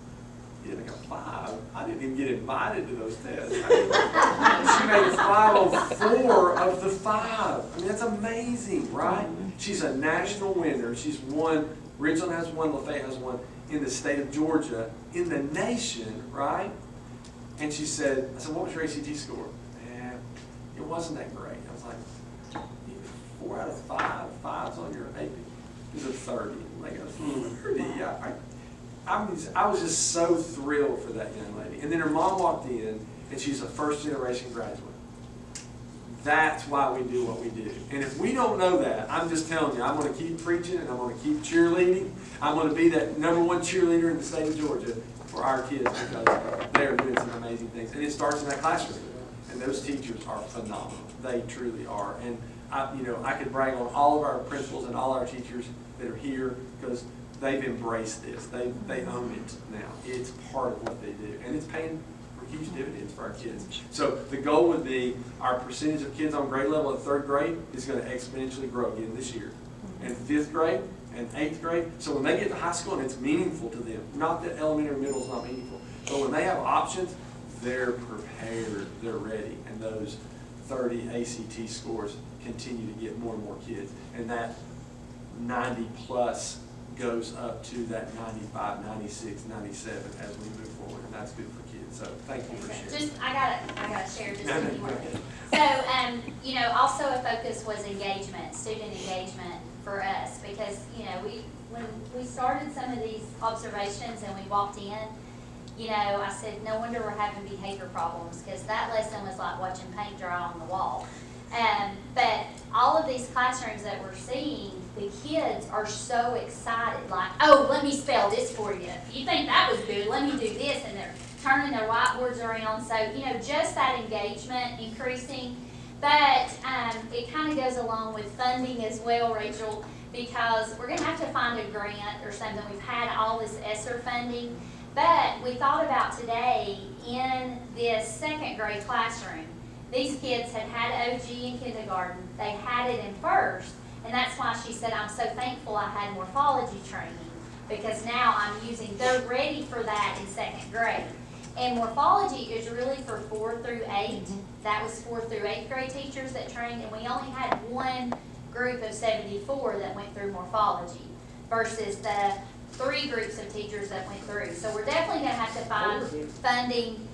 You didn't make a 5? I didn't even get invited to those tests. She made a 5 on 4 of the 5. I mean, that's amazing, right? She's a national winner. She's won, Ridgeland has won, Lafayette has won in the state of Georgia, in the nation, right? And she said, I said, what was your ACT score? It wasn't that great. I was like, 4 out of 5, 5s on your AP. It was a 30. Like a 30. I was just so thrilled for that young lady. And then her mom walked in, and she's a first-generation graduate. That's why we do what we do. And if we don't know that, I'm just telling you, I'm going to keep preaching and I'm going to keep cheerleading. I'm going to be that #1 cheerleader in the state of Georgia for our kids because they're doing some amazing things. And it starts in that classroom. And those teachers are phenomenal. They truly are. And I could brag on all of our principals and all our teachers that are here because they've embraced this. They own it now. It's part of what they do. And it's paying huge dividends for our kids. So the goal would be our percentage of kids on grade level at 3rd grade is going to exponentially grow again this year. And 5th grade and 8th grade. So when they get to high school and it's meaningful to them, not that elementary and middle is not meaningful, but when they have options, they're prepared, they're ready. And those 30 ACT scores continue to get more and more kids. And that 90 plus goes up to that 95, 96, 97 as we move forward. And that's good for kids. So thank you for sharing. I gotta share just a few more things. So, also a focus was engagement, student engagement for us, because, when we started some of these observations and we walked in, I said, no wonder we're having behavior problems, because that lesson was like watching paint dry on the wall. But all of these classrooms that we're seeing, the kids are so excited, like, oh, let me spell this for you. If you think that was good, let me do this. And they're turning their whiteboards around. So, just that engagement increasing. But it kind of goes along with funding as well, Rachel, because we're going to have to find a grant or something. We've had all this ESSER funding. But we thought about today in this 2nd grade classroom, these kids had OG in kindergarten. They had it in 1st. And that's why she said, I'm so thankful I had morphology training, because now they're ready for that in 2nd grade. And morphology is really for 4 through 8. That was 4 through 8th grade teachers that trained, and we only had one group of 74 that went through morphology versus the 3 groups of teachers that went through. So we're definitely going to have to find funding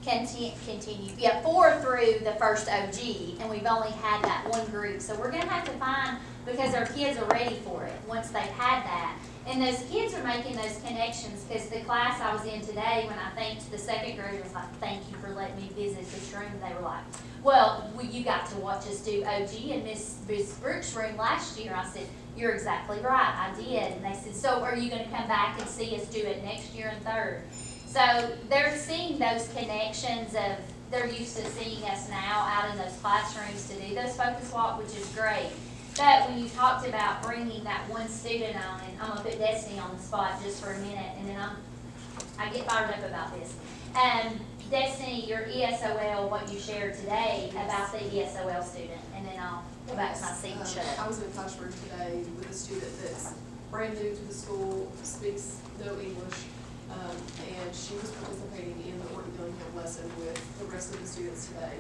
continue. Yeah, 4 through the first OG, and we've only had that one group. So we're going to have to find, because our kids are ready for it once they've had that. And those kids are making those connections, because the class I was in today, when I thanked the 2nd graders, like, thank you for letting me visit this room, they were like, well, you got to watch us do OG in Miss Brooks' room last year. I said, you're exactly right, I did. And they said, so are you going to come back and see us do it next year in 3rd? So they're seeing those connections of, they're used to seeing us now out in those classrooms to do those focus walk, which is great. But when you talked about bringing that one student on, and I'm going to put Destiny on the spot just for a minute, and then I get fired up about this. Destiny, your ESOL, what you shared today about the ESOL student, and then I'll go back to my seat and shut up. I was in a classroom today with a student that's brand new to the school, speaks no English, and she was participating in the Orton Dillingham lesson with the rest of the students today,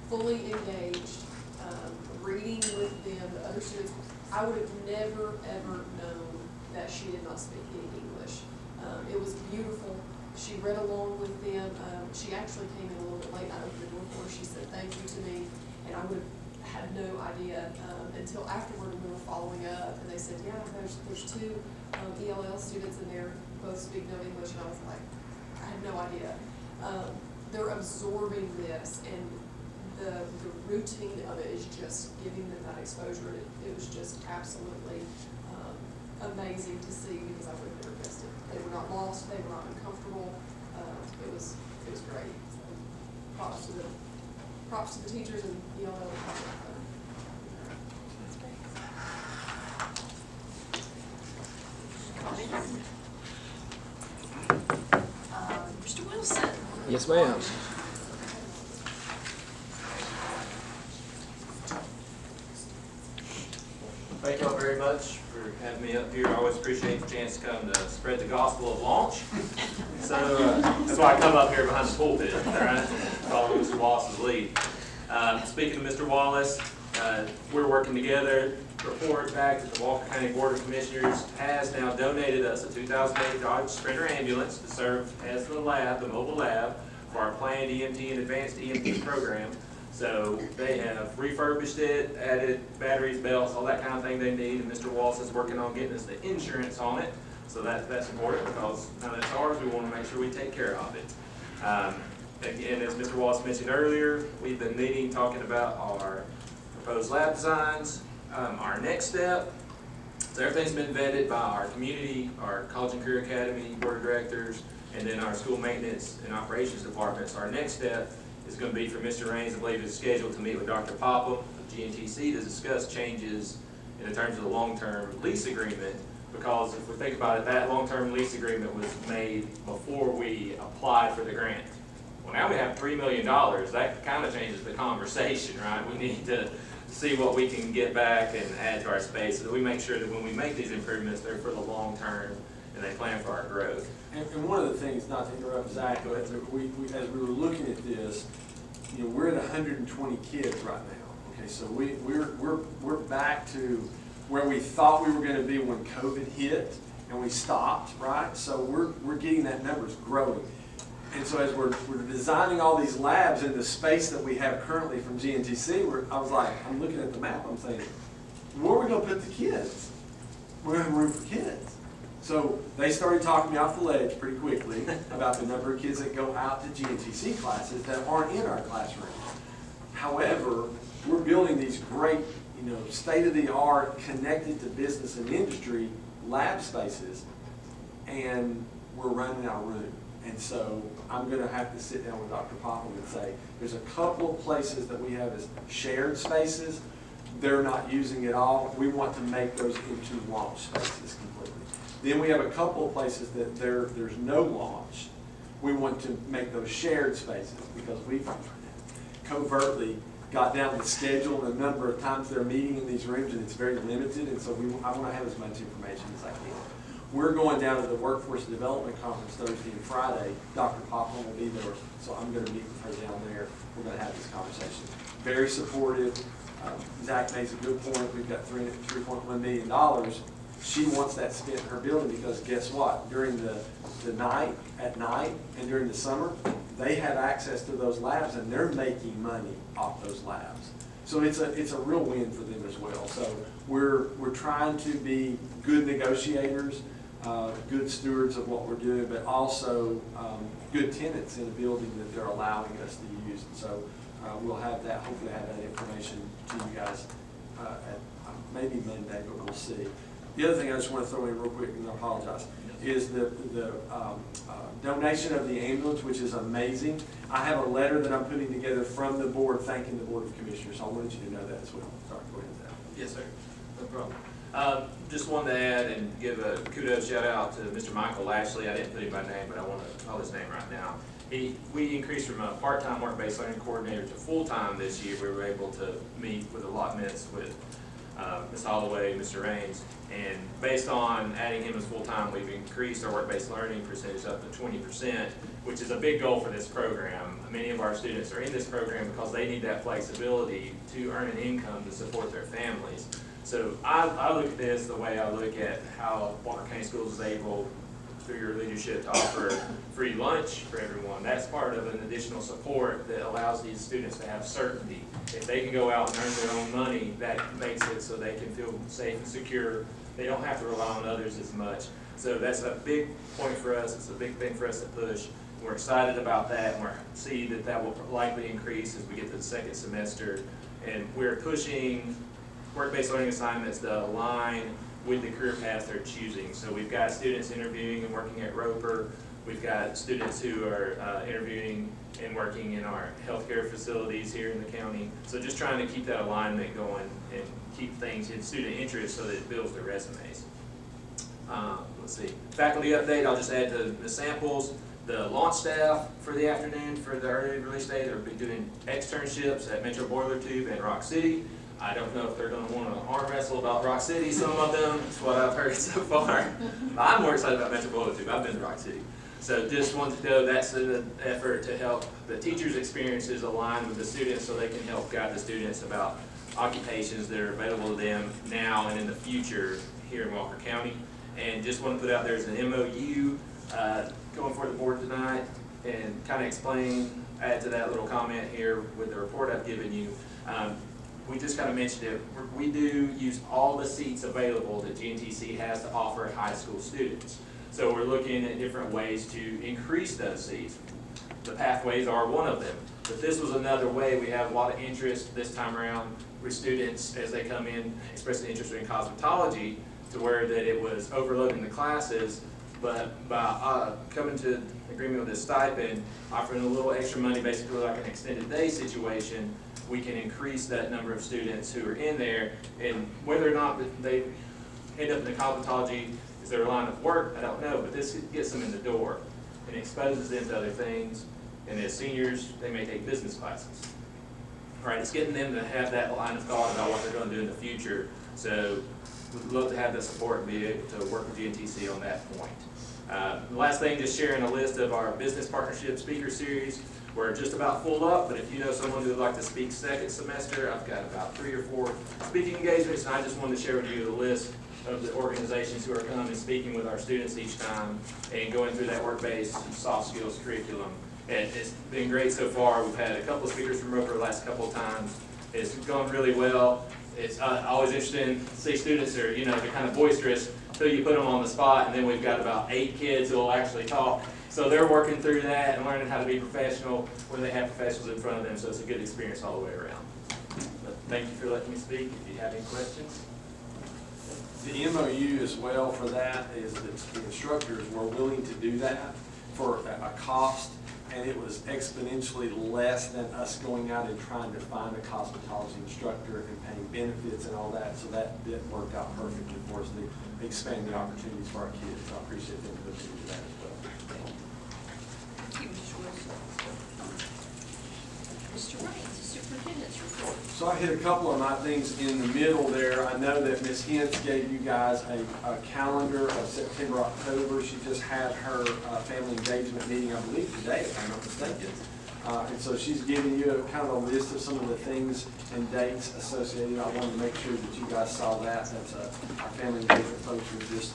fully engaged, reading with them, the other students. I would have never, ever known that she did not speak any English. It was beautiful. She read along with them. She actually came in a little bit late. I opened the door for her. She said thank you to me, and I would have had no idea until afterward when we were following up. And they said, yeah, there's two ELL students in there, both speak no English. And I was like, I had no idea. They're absorbing this, and the routine of it is just giving them that exposure. And it was just absolutely amazing to see, because I would have never guessed it. They were not lost. They were not uncomfortable. It was great. So, props to the teachers and ELL. Comments? Mr. Wilson? Yes, ma'am. Thank y'all very much for having me up here. I always appreciate the chance to come to spread the gospel of launch. So that's why I come up here behind the pulpit, all right, following Mr. Wallace's lead. Speaking of Mr. Wallace, we're working together. Report back that the Walker County Board of Commissioners has now donated us a 2008 Dodge Sprinter ambulance to serve as the lab, the mobile lab, for our planned EMT and advanced EMT program. So they have refurbished it, added batteries, belts, all that kind of thing they need, and Mr. Wallace is working on getting us the insurance on it. So that's important, because now that it's ours, we want to make sure we take care of it. Again, as Mr. Wallace mentioned earlier, we've been meeting, talking about our proposed lab designs, our next step. So everything's been vetted by our community, our College and Career Academy Board of Directors, and then our school maintenance and operations department. So our next step is going to be for Mr. Raines, I believe, is scheduled to meet with Dr. Popham of GNTC to discuss changes in terms of the long-term lease agreement, because if we think about it, that long-term lease agreement was made before we applied for the grant. Well, now we have $3 million. That kind of changes the conversation, right? We need to see what we can get back and add to our space so that we make sure that when we make these improvements, they're for the long term and they plan for our growth. And one of the things, not to interrupt Zach, but as we were looking at this, you know, we're at 120 kids right now. Okay, so we're back to where we thought we were going to be when COVID hit, and we stopped, right? So we're getting that numbers growing. And so as we're designing all these labs in the space that we have currently from GNTC, I was like, I'm looking at the map, I'm thinking, where are we going to put the kids? We're going to have room for kids. So they started talking me off the ledge pretty quickly about the number of kids that go out to GNTC classes that aren't in our classroom. However, we're building these great, you know, state-of-the-art, connected to business and industry lab spaces, and we're running out of room. And so I'm going to have to sit down with Dr. Popham and say, there's a couple of places that we have as shared spaces. They're not using it all. We want to make those into launch spaces completely. Then we have a couple of places that there's no launch. We want to make those shared spaces, because we've covertly got down the schedule and the number of times they're meeting in these rooms, and it's very limited. And so I want to have as much information as I can. We're going down to the Workforce Development Conference Thursday and Friday. Dr. Popham will be there, so I'm going to meet with her down there. We're going to have this conversation. Very supportive. Zach makes a good point. We've got $3.1 million. She wants that spent in her building, because guess what? During the night, at night, and during the summer, they have access to those labs, and they're making money off those labs. So it's a real win for them as well. So we're trying to be good negotiators, good stewards of what we're doing, but also good tenants in a building that they're allowing us to use. And so we'll have that, hopefully have that information to you guys at maybe Monday, but we'll see. The other thing I just want to throw in real quick, and I apologize, is the donation of the ambulance, which is amazing. I have a letter that I'm putting together from the board thanking the Board of Commissioners. So I wanted you to know that as well. Sorry, go ahead, Zach. Yes, sir. No problem. Just wanted to add and give a kudos shout out to Mr. Michael Lashley. I didn't put him by name, but I want to call his name right now. We increased from a part-time work-based learning coordinator to full-time this year. We were able to meet with allotments with Ms. Holloway, Mr. Raines, and based on adding him as full-time, we've increased our work-based learning percentage up to 20%, which is a big goal for this program. Many of our students are in this program because they need that flexibility to earn an income to support their families. So I look at this the way I look at how Walker County Schools is able through your leadership to offer free lunch for everyone. That's part of an additional support that allows these students to have certainty. If they can go out and earn their own money, that makes it so they can feel safe and secure. They don't have to rely on others as much. So that's a big point for us. It's a big thing for us to push. We're excited about that, and we're see that will likely increase as we get to the second semester. And we're pushing work-based learning assignments to align with the career paths they're choosing. So we've got students interviewing and working at Roper. We've got students who are interviewing and working in our healthcare facilities here in the county. So just trying to keep that alignment going and keep things in student interest so that it builds their resumes. Let's see, faculty update, I'll just add to the samples. The launch staff for the afternoon for the early release day, they'll be doing externships at Metro Boiler Tube and Rock City. I don't know if they're going to want to arm wrestle about Rock City, some of them, that's what I've heard so far. I'm more excited about Metro Boiler Tube, I've been to Rock City. So just wanted to know that's an effort to help the teachers' experiences align with the students so they can help guide the students about occupations that are available to them now and in the future here in Walker County. And just want to put out there's an MOU going for the board tonight and kind of explain, add to that little comment here with the report I've given you. We just kind of mentioned it. We do use all the seats available that GNTC has to offer high school students. So we're looking at different ways to increase those seats. The pathways are one of them. But this was another way. We have a lot of interest this time around with students as they come in expressing interest in cosmetology, to where that it was overloading the classes, but by coming to agreement with this stipend, offering a little extra money, basically like an extended day situation, we can increase that number of students who are in there. And whether or not they end up in the cosmetology is their line of work, I don't know, but this gets them in the door and exposes them to other things. And as seniors, they may take business classes. All right, it's getting them to have that line of thought about what they're going to do in the future. So we'd love to have the support and be able to work with GNTC on that point. The last thing, just sharing a list of our business partnership speaker series. We're just about full up, but if you know someone who would like to speak second semester, I've got about 3 or 4 speaking engagements, and I just wanted to share with you the list of the organizations who are coming and speaking with our students each time and going through that work-based soft skills curriculum. And it's been great so far. We've had a couple of speakers from Roper the last couple of times. It's gone really well. It's always interesting to see students are, they're kind of boisterous until you put them on the spot, and then we've got about 8 kids who will actually talk. So they're working through that and learning how to be professional when they have professionals in front of them, so it's a good experience all the way around. But thank you for letting me speak. If you have any questions. The MOU as well for that is that the instructors were willing to do that for a cost, and it was exponentially less than us going out and trying to find a cosmetology instructor and paying benefits and all that. So that worked out perfectly for us to expand the opportunities for our kids. So I appreciate them looking into that as well. Thank you, Mr. Wilson. Mr. Raines, the superintendent's report. So I hit a couple of my things in the middle there. I know that Ms. Hintz gave you guys a calendar of September, October. She just had her family engagement meeting, I believe today, if I'm not mistaken. And so she's giving you kind of a list of some of the things and dates associated. I wanted to make sure that you guys saw that. That's our family engagement folks are just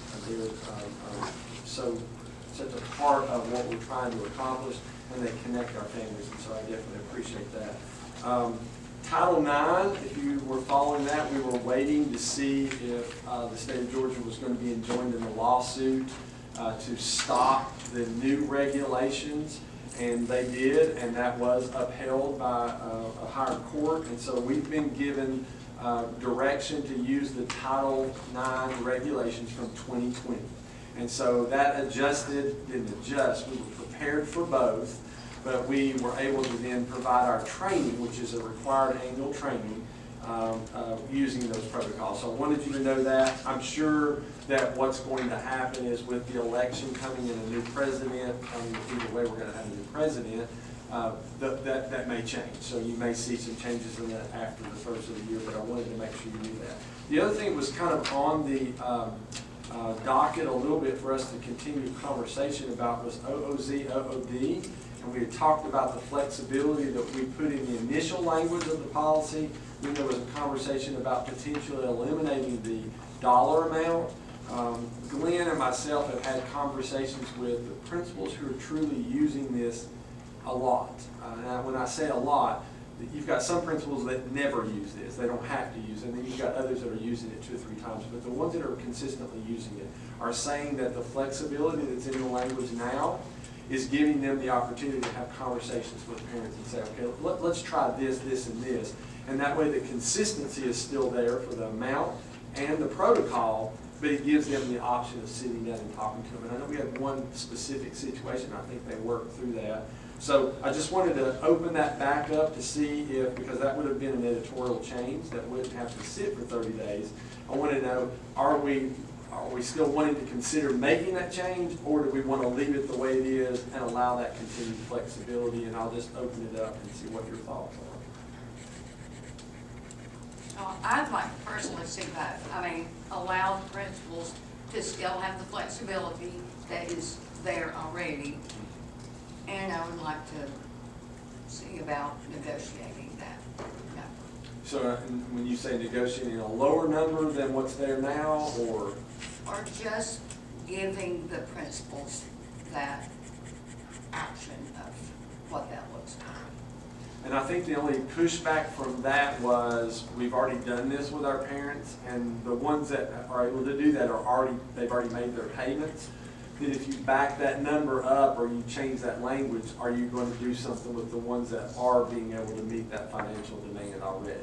such a part of what we're trying to accomplish, and they connect our families, and so I definitely appreciate that. Title IX, if you were following that, we were waiting to see if the state of Georgia was going to be enjoined in the lawsuit to stop the new regulations, and they did, and that was upheld by a higher court. And so we've been given direction to use the Title IX regulations from 2020. And so that didn't adjust, we were prepared for both, but we were able to then provide our training, which is a required annual training, using those protocols. So I wanted you to know that. I'm sure that what's going to happen is with the election coming in, a new president, either way we're going to have a new president, that may change. So you may see some changes in that after the first of the year, but I wanted to make sure you knew that. The other thing was kind of on the docket a little bit for us to continue conversation about was OOZ, OOD. And we had talked about the flexibility that we put in the initial language of the policy. Then there was a conversation about potentially eliminating the dollar amount. Glenn and myself have had conversations with the principals who are truly using this a lot. Now, when I say a lot, you've got some principals that never use this. They don't have to use it. And then you've got others that are using it 2 or 3 times. But the ones that are consistently using it are saying that the flexibility that's in the language now is giving them the opportunity to have conversations with parents and say, okay, let's try this, this, and this. And that way the consistency is still there for the amount and the protocol, but it gives them the option of sitting down and talking to them. And I know we had one specific situation, I think they worked through that. So I just wanted to open that back up to see if, because that would have been an editorial change that wouldn't have to sit for 30 days. I want to know, are we still wanting to consider making that change, or do we want to leave it the way it is and allow that continued flexibility? And I'll just open it up and see what your thoughts are. I'd like to personally see both. I mean, allow the principals to still have the flexibility that is there already. And I would like to see about negotiating that number. So when you say negotiating a lower number than what's there now, or just giving the principals that option of what that looks like. and I think the only pushback from that was, we've already done this with our parents, and the ones that are able to do that they've already made their payments. Then if you back that number up or you change that language, are you going to do something with the ones that are being able to meet that financial demand already?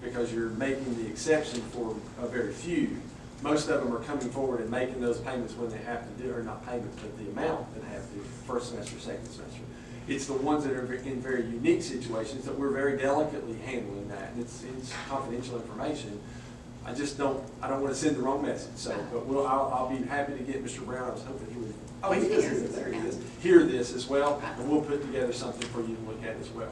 Because you're making the exception for a very few. Most of them are coming forward and making those payments when they have to do, or not payments, but the amount that they have to, first semester, second semester. It's the ones that are in very unique situations that we're very delicately handling that, and it's confidential information. I don't want to send the wrong message, so, but I'll be happy to get Mr. Brown. I was hoping he would. Oh, he's here. There he is. Hear this as well, and we'll put together something for you to look at as well.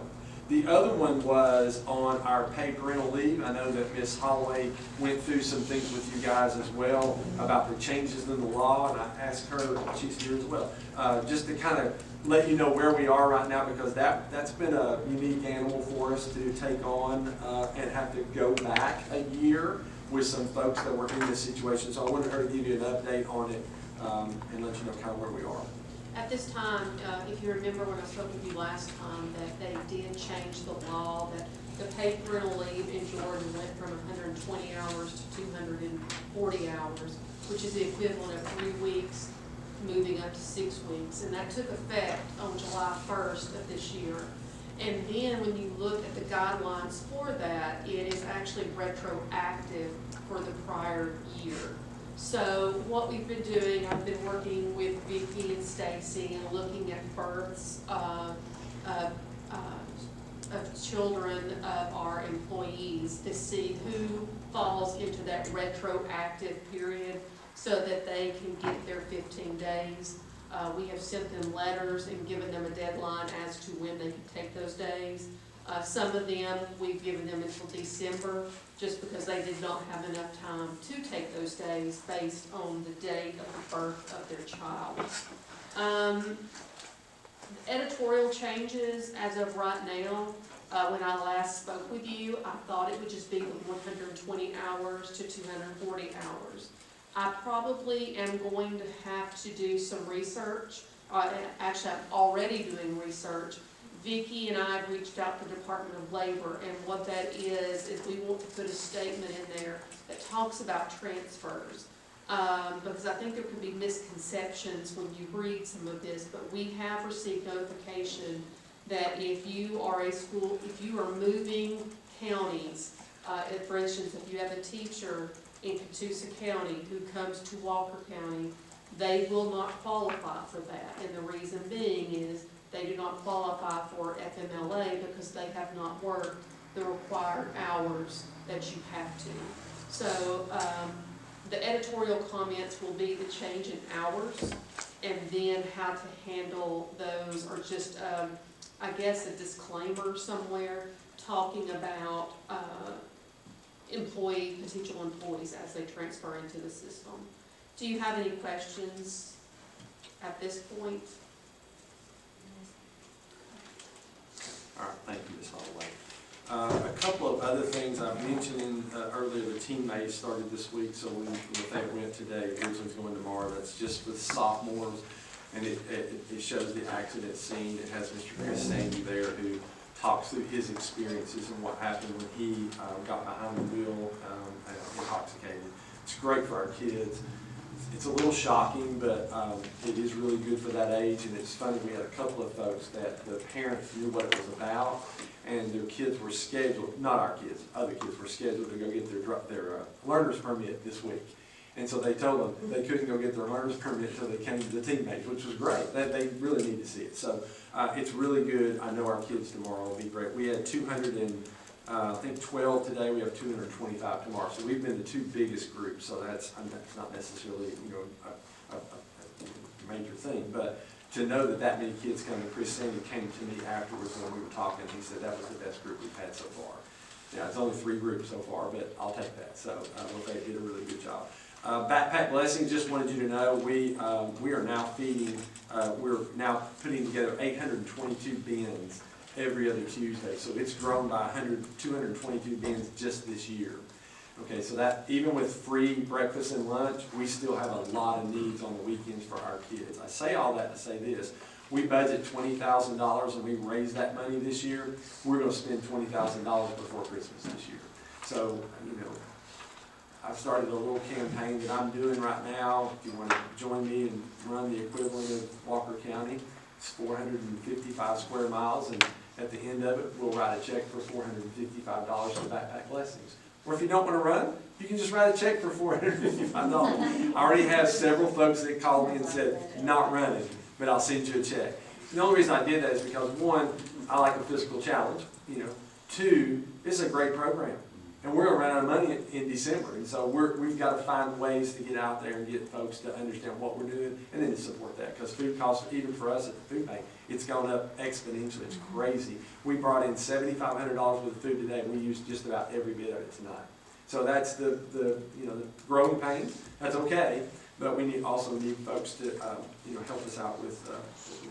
The other one was on our paid parental leave. I know that Ms. Holloway went through some things with you guys as well about the changes in the law, and I asked her, she's here as well, just to kind of let you know where we are right now, because that's been a unique animal for us to take on and have to go back a year with some folks that were in this situation. So I wanted her to give you an update on it and let you know kind of where we are. At this time, if you remember when I spoke with you last time, that they did change the law, that the paid parental leave in Georgia went from 120 hours to 240 hours, which is the equivalent of 3 weeks, moving up to 6 weeks. And that took effect on July 1st of this year. And then when you look at the guidelines for that, it is actually retroactive for the prior year. So what we've been doing, I've been working with Vicki and Stacy and looking at births of children of our employees to see who falls into that retroactive period so that they can get their 15 days. We have sent them letters and given them a deadline as to when they can take those days. Some of them, we've given them until December, just because they did not have enough time to take those days based on the date of the birth of their child. Editorial changes as of right now, when I last spoke with you, I thought it would just be the 120 hours to 240 hours. I probably am going to have to do some research. Actually, I'm already doing research. Vicki and I have reached out to the Department of Labor, and what that is we want to put a statement in there that talks about transfers. Because I think there could be misconceptions when you read some of this, but we have received notification that if you are a school, if you are moving counties, for instance, if you have a teacher in Catoosa County who comes to Walker County, they will not qualify for that. And the reason being is they do not qualify for FMLA because they have not worked the required hours that you have to. So the editorial comments will be the change in hours, and then how to handle those, or just, I guess, a disclaimer somewhere talking about potential employees as they transfer into the system. Do you have any questions at this point? All right, thank you, Ms. Holloway. A couple of other other things I mentioned earlier, the teammates started this week, so when they went today, Ridgeland's going tomorrow. That's just with sophomores, and it shows the accident scene. It has Mr. Chris Sandy there who talks through his experiences and what happened when he got behind the wheel intoxicated. It's great for our kids. It's a little shocking, but it is really good for that age, and it's funny, we had a couple of folks that the parents knew what it was about, and their kids were scheduled, not our kids, other kids were scheduled to go get their learner's permit this week. And so they told them they couldn't go get their learner's permit until they came to the teammates, which was great. They really need to see it. So it's really good. I know our kids tomorrow will be great. We had 212 today. We have 225 tomorrow. So we've been the two biggest groups. So that's not necessarily a major thing, but to know that many kids come. And Chris Sandy came to me afterwards when we were talking. He said that was the best group we've had so far. Yeah, it's only 3 groups so far, but I'll take that. So they did a really good job. Backpack Blessings, just wanted you to know we are now feeding, we're now putting together 822 bins every other Tuesday. So it's grown by 222 bins just this year. Okay, so that even with free breakfast and lunch, we still have a lot of needs on the weekends for our kids. I say all that to say this. We budget $20,000 and we raised that money this year. We're going to spend $20,000 before Christmas this year. So, I've started a little campaign that I'm doing right now. If you want to join me and run the equivalent of Walker County, it's 455 square miles, and at the end of it, we'll write a check for $455 to Backpack Blessings. Or if you don't want to run, you can just write a check for $455. I already have several folks that called me and said, not running, but I'll send you a check. And the only reason I did that is because, 1, I like a physical challenge. 2, it's a great program. And we're going to run out of money in December. And so we've got to find ways to get out there and get folks to understand what we're doing and then to support that. Because food costs, even for us at the food bank, it's gone up exponentially. It's crazy. We brought in $7,500 worth of food today. We used just about every bit of it tonight. So that's the growing pains. That's okay. But we also need folks to help us out with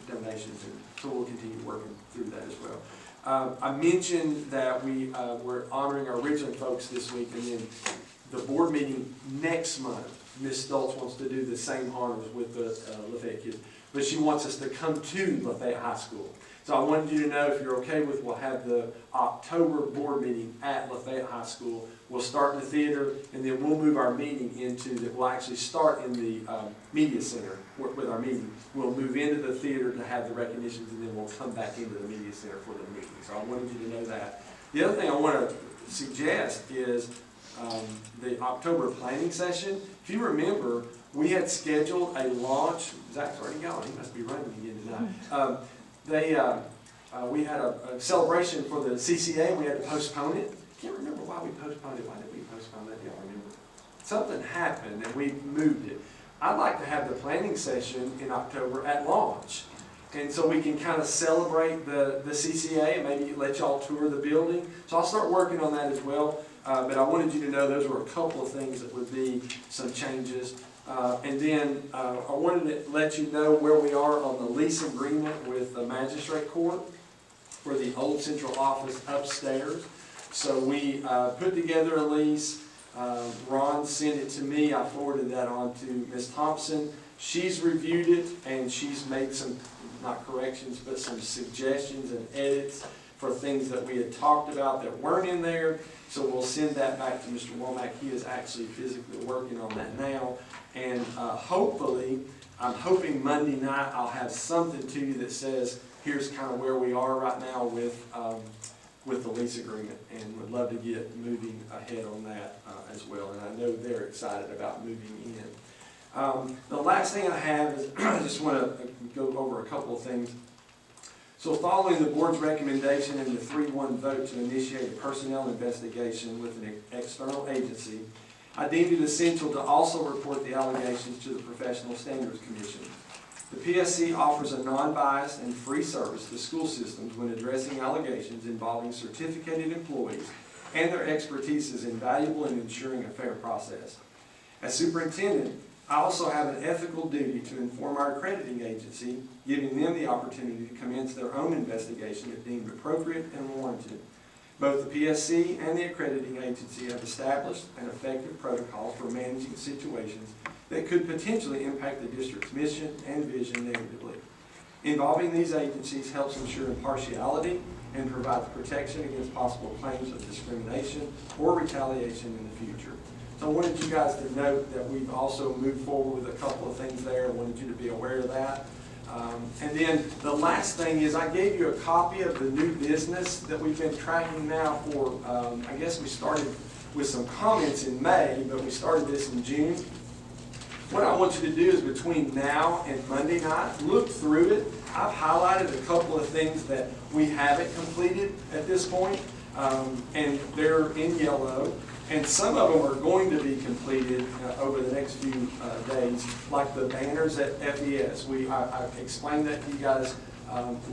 donations. And so we'll continue working through that as well. I mentioned that we were honoring our Ridgeland folks this week, and then the board meeting next month, Ms. Stoltz wants to do the same honors with the Lafayette kids, but she wants us to come to Lafayette High School. So I wanted you to know, if you're okay with, we'll have the October board meeting at Lafayette High School. We'll start in the theater, and then we'll move our meeting we'll actually start in the media center with our meeting. We'll move into the theater to have the recognitions, and then we'll come back into the media center for the meeting. So I wanted you to know that. The other thing I want to suggest is the October planning session. If you remember, we had scheduled a launch. Zach's already gone. He must be running again tonight. We had a celebration for the CCA. We had to postpone it. I can't remember why we postponed it. Why did we postpone that? Y'all remember? Something happened and we moved it. I'd like to have the planning session in October at launch. And so we can kind of celebrate the CCA and maybe let y'all tour the building. So I'll start working on that as well. But I wanted you to know those were a couple of things that would be some changes. And then I wanted to let you know where we are on the lease agreement with the Magistrate Court for the old central office upstairs. So we put together a lease. Ron sent it to me. I forwarded that on to Ms. Thompson. She's reviewed it and she's made some, not corrections, but some suggestions and edits for things that we had talked about that weren't in there. So we'll send that back to Mr. Womack. He is actually physically working on that now. And hopefully, I'm hoping Monday night I'll have something to you that says, here's kind of where we are right now with the lease agreement, and would love to get moving ahead on that as well. And I know they're excited about moving in. The last thing I have is I just want to go over a couple of things. So following the board's recommendation and the 3-1 vote to initiate a personnel investigation with an external agency, I deemed it essential to also report the allegations to the Professional Standards Commission. The PSC offers a non-biased and free service to school systems when addressing allegations involving certificated employees, and their expertise is invaluable in ensuring a fair process. As superintendent, I also have an ethical duty to inform our accrediting agency, giving them the opportunity to commence their own investigation if deemed appropriate and warranted. Both the PSC and the accrediting agency have established an effective protocol for managing situations that could potentially impact the district's mission and vision negatively. Involving these agencies helps ensure impartiality and provides protection against possible claims of discrimination or retaliation in the future. So I wanted you guys to note that we've also moved forward with a couple of things there. I wanted you to be aware of that. And then the last thing is I gave you a copy of the new business that we've been tracking now for, I guess we started with some comments in May, but we started this in June. What I want you to do is between now and Monday night, look through it. I've highlighted a couple of things that we haven't completed at this point, and they're in yellow. And some of them are going to be completed over the next few days, like the banners at FES. I explained that to you guys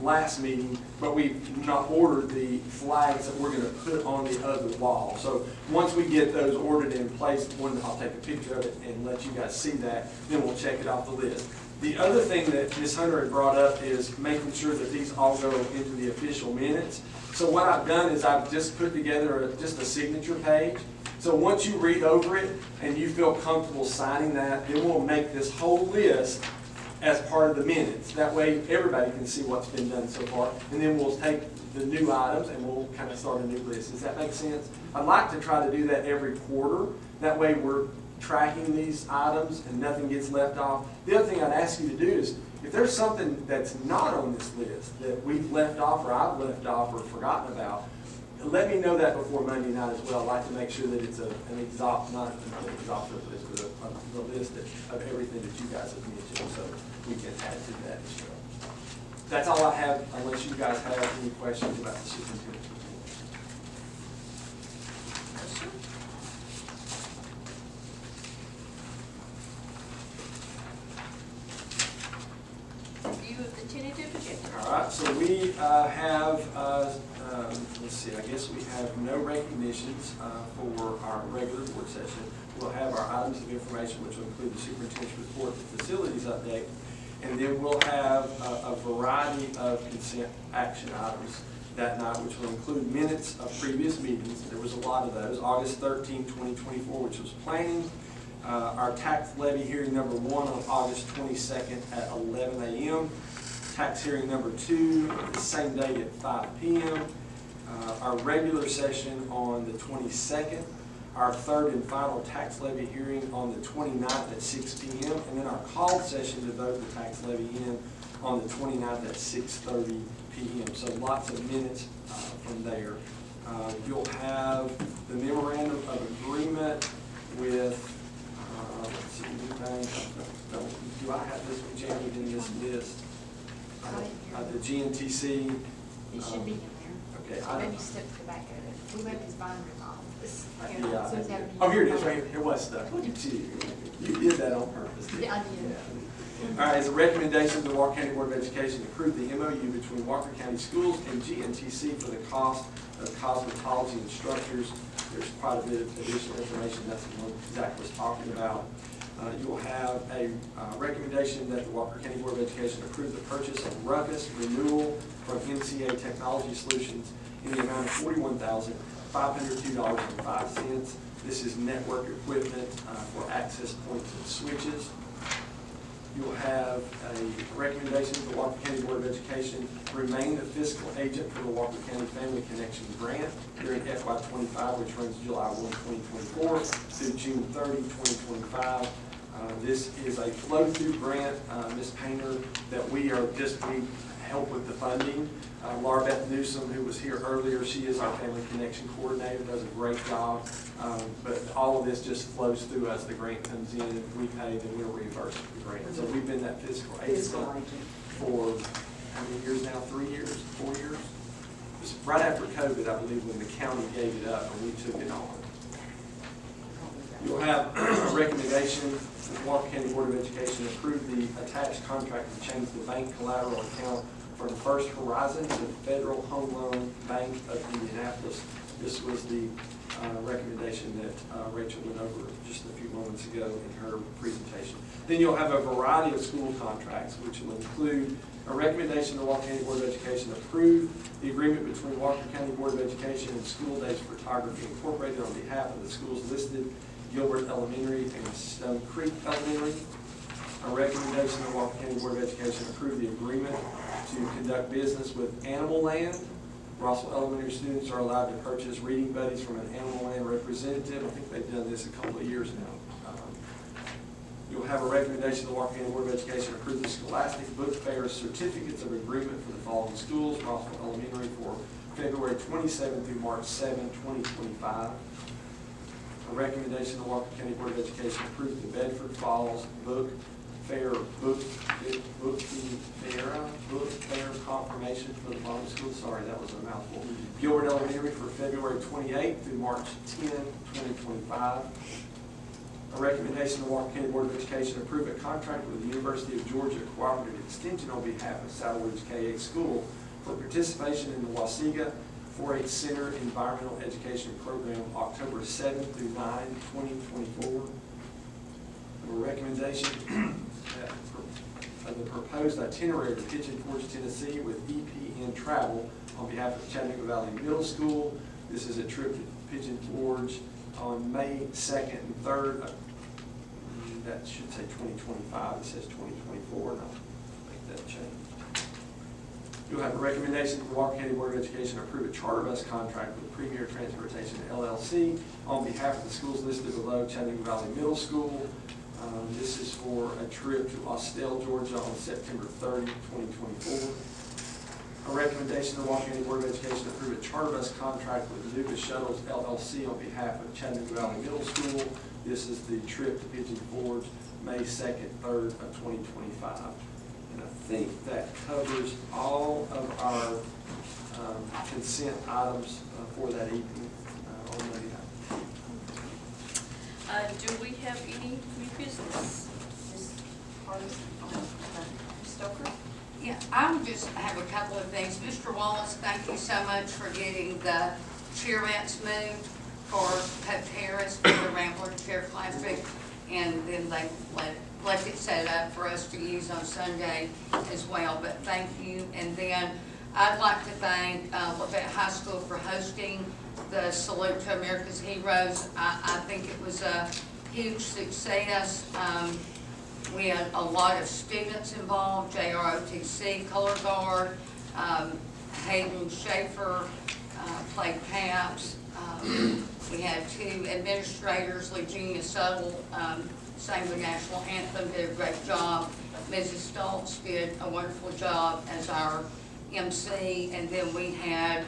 last meeting, but we've not ordered the flags that we're going to put on the other wall. So once we get those ordered in place, I'll take a picture of it and let you guys see that, then we'll check it off the list. The other thing that Ms. Hunter had brought up is making sure that these all go into the official minutes. So what I've done is I've just put together just a signature page. So once you read over it and you feel comfortable signing that, then we'll make this whole list as part of the minutes. That way everybody can see what's been done so far. And then we'll take the new items and we'll kind of start a new list. Does that make sense? I'd like to try to do that every quarter. That way we're tracking these items and nothing gets left off. The other thing I'd ask you to do is, if there's something that's not on this list that we've left off or I've left off or forgotten about, let me know that before Monday night as well. I'd like to make sure that it's not an exhaustive list, but a list of everything that you guys have mentioned, so we can add to that as well. That's all I have, unless you guys have any questions about the superintendent's report. Review of the tentative agenda. All right, so we have, let's see, I guess we have no recognitions for our regular board session. We'll have our items of information, which will include the superintendent's report, the facilities update, and then we'll have a variety of consent action items that night, which will include minutes of previous meetings. There was a lot of those. August 13, 2024, which was planning. Our tax levy hearing number 1 on August 22nd at 11 a.m. Tax hearing number 2, the same day at 5 p.m. Our regular session on the 22nd. Our third and final tax levy hearing on the 29th at 6 p.m. And then our called session to vote the tax levy in on the 29th at 6:30 p.m. So lots of minutes from there. You'll have the memorandum of agreement with, let's see, do I have this one jammed in this list? The GNTC. It should be in there. Okay. So maybe step to the back of it. We went to his binders off. Yeah. Oh, here it is, right here. It was stuck. Look at you. You did that on purpose, didn't you? Yeah, I did. Yeah. All right, as a recommendation, the Walker County Board of Education approved the MOU between Walker County Schools and GNTC for the cost of cosmetology instructors. There's quite a bit of additional information. That's what Zach was talking about. You'll have a recommendation that the Walker County Board of Education approve the purchase of Ruckus renewal from MCA Technology Solutions in the amount of $41,502.05. This is network equipment for access points and switches. You'll have a recommendation that the Walker County Board of Education remain the fiscal agent for the Walker County Family Connection Grant during FY25, which runs July 1, 2024 through June 30, 2025. This is a flow-through grant, Ms. Painter, that we help with the funding. Laura Beth Newsom, who was here earlier, she is our Family Connection Coordinator, does a great job. But all of this just flows through us. The grant comes in, if we pay, then we'll reimburse the grant. So we've been that fiscal agent for how many years now? 3 years? 4 years? It was right after COVID, I believe, when the county gave it up and we took it on. You'll have a recommendation that the Walker County Board of Education approve the attached contract to change the bank collateral account from First Horizon to Federal Home Loan Bank of Indianapolis. This was the recommendation that Rachel went over just a few moments ago in her presentation. Then you'll have a variety of school contracts, which will include a recommendation the Walker County Board of Education approve the agreement between Walker County Board of Education and School Days Photography Incorporated on behalf of the schools listed, Gilbert Elementary and Stone Creek Elementary. A recommendation the Walker County Board of Education approve the agreement to conduct business with Animal Land. Rossville Elementary students are allowed to purchase reading buddies from an Animal Land representative. I think they've done this a couple of years now. You'll have a recommendation the Walker County Board of Education approve the Scholastic Book Fair certificates of agreement for the following schools: Rossville Elementary for February 27 through March 7, 2025. A recommendation the Walker County Board of Education approve the Bedford Falls Book Fair confirmation for the following schools. Sorry, that was a mouthful. Gilbert Elementary for February 28 through March 10, 2025. A recommendation the Walker County Board of Education approve a contract with the University of Georgia Cooperative Extension on behalf of Saddle Ridge K-8 School for participation in the Wasiga 4-H Center Environmental Education Program October 7 through 9, 2024. A recommendation of the proposed itinerary to Pigeon Forge, Tennessee with EPN Travel on behalf of Chattanooga Valley Middle School. This is a trip to Pigeon Forge on May 2nd and 3rd. That should say 2025. It says 2024, and I'll make that change. You'll have a recommendation that the Walker County Board of Education approve a charter bus contract with Premier Transportation LLC on behalf of the schools listed below, Chattanooga Valley Middle School. This is for a trip to Austell, Georgia on September 30, 2024. A recommendation the Walker County Board of Education approve a charter bus contract with Nuva Shuttles LLC on behalf of Chattanooga Valley Middle School. This is the trip to Pigeon Forge, May 2nd, 3rd of 2025. And I think that covers all of our consent items for that evening on Monday night. Do we have any new business? Ms. Stoker? Yeah, I would just have a couple of things. Mr. Wallace, thank you so much for getting the cheer mats moved for Pope Harris for the Rambler Cheer Classic. And then they left it set up for us to use on Sunday as well, but thank you. And then I'd like to thank Lafayette High School for hosting the Salute to America's Heroes. I think it was a huge success. We had a lot of students involved, JROTC, Color Guard, Hayden Schaefer played caps. We had two administrators, Legenia Suttle, sang the national anthem, did a great job. Mrs. Stoltz did a wonderful job as our MC, and then we had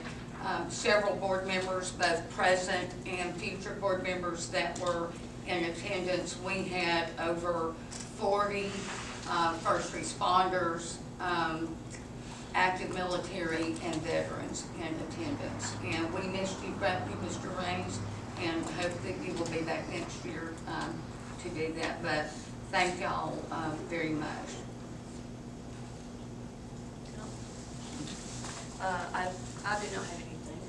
several board members, both present and future board members that were in attendance. We had over 40 first responders, active military, and veterans in attendance. And we missed you greatly, Mr. Raines, and hope that you will be back next year to do that. But thank y'all very much. I do not have anything.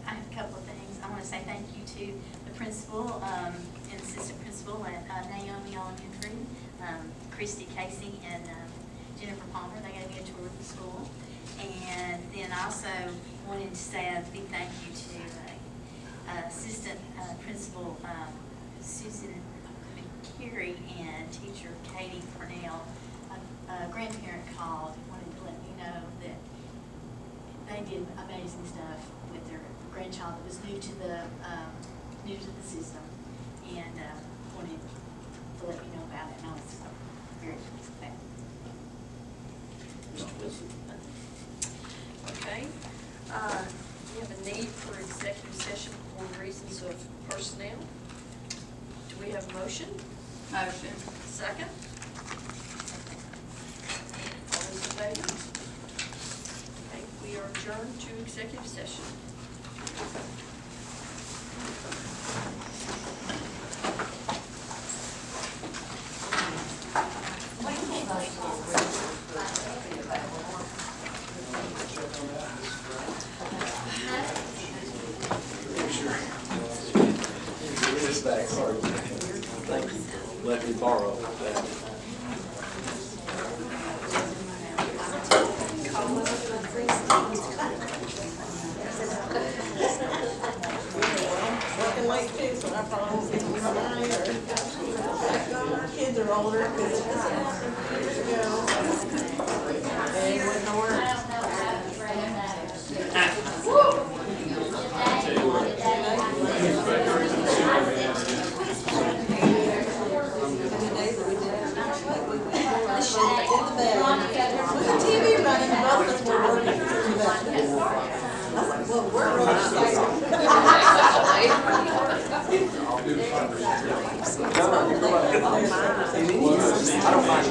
I have a couple of things. I want to say thank you to the principal and assistant principal at Naomi Elementary, Christy Casey and Jennifer Palmer. They gave me a tour of the school. And then I also wanted to say a big thank you to assistant principal Susan McCary and teacher Katie Purnell. A grandparent called, wanted to let me know that they did amazing stuff with their grandchild that was new to the system, and wanted to let me know about it. And I was very pleased with that. Mr. Wilson? Okay. We have a need for executive session for reasons of personnel. Do we have a motion? Motion. Second? All those in favor? Okay, we are adjourned to executive session. Sure. Thank you for letting me borrow that. Working late too, so I probably won't be tonight, or my kids are older, because years ago, they wouldn't have worked. With the TV running, both of us were working through that. I was like, well, we're really I don't mind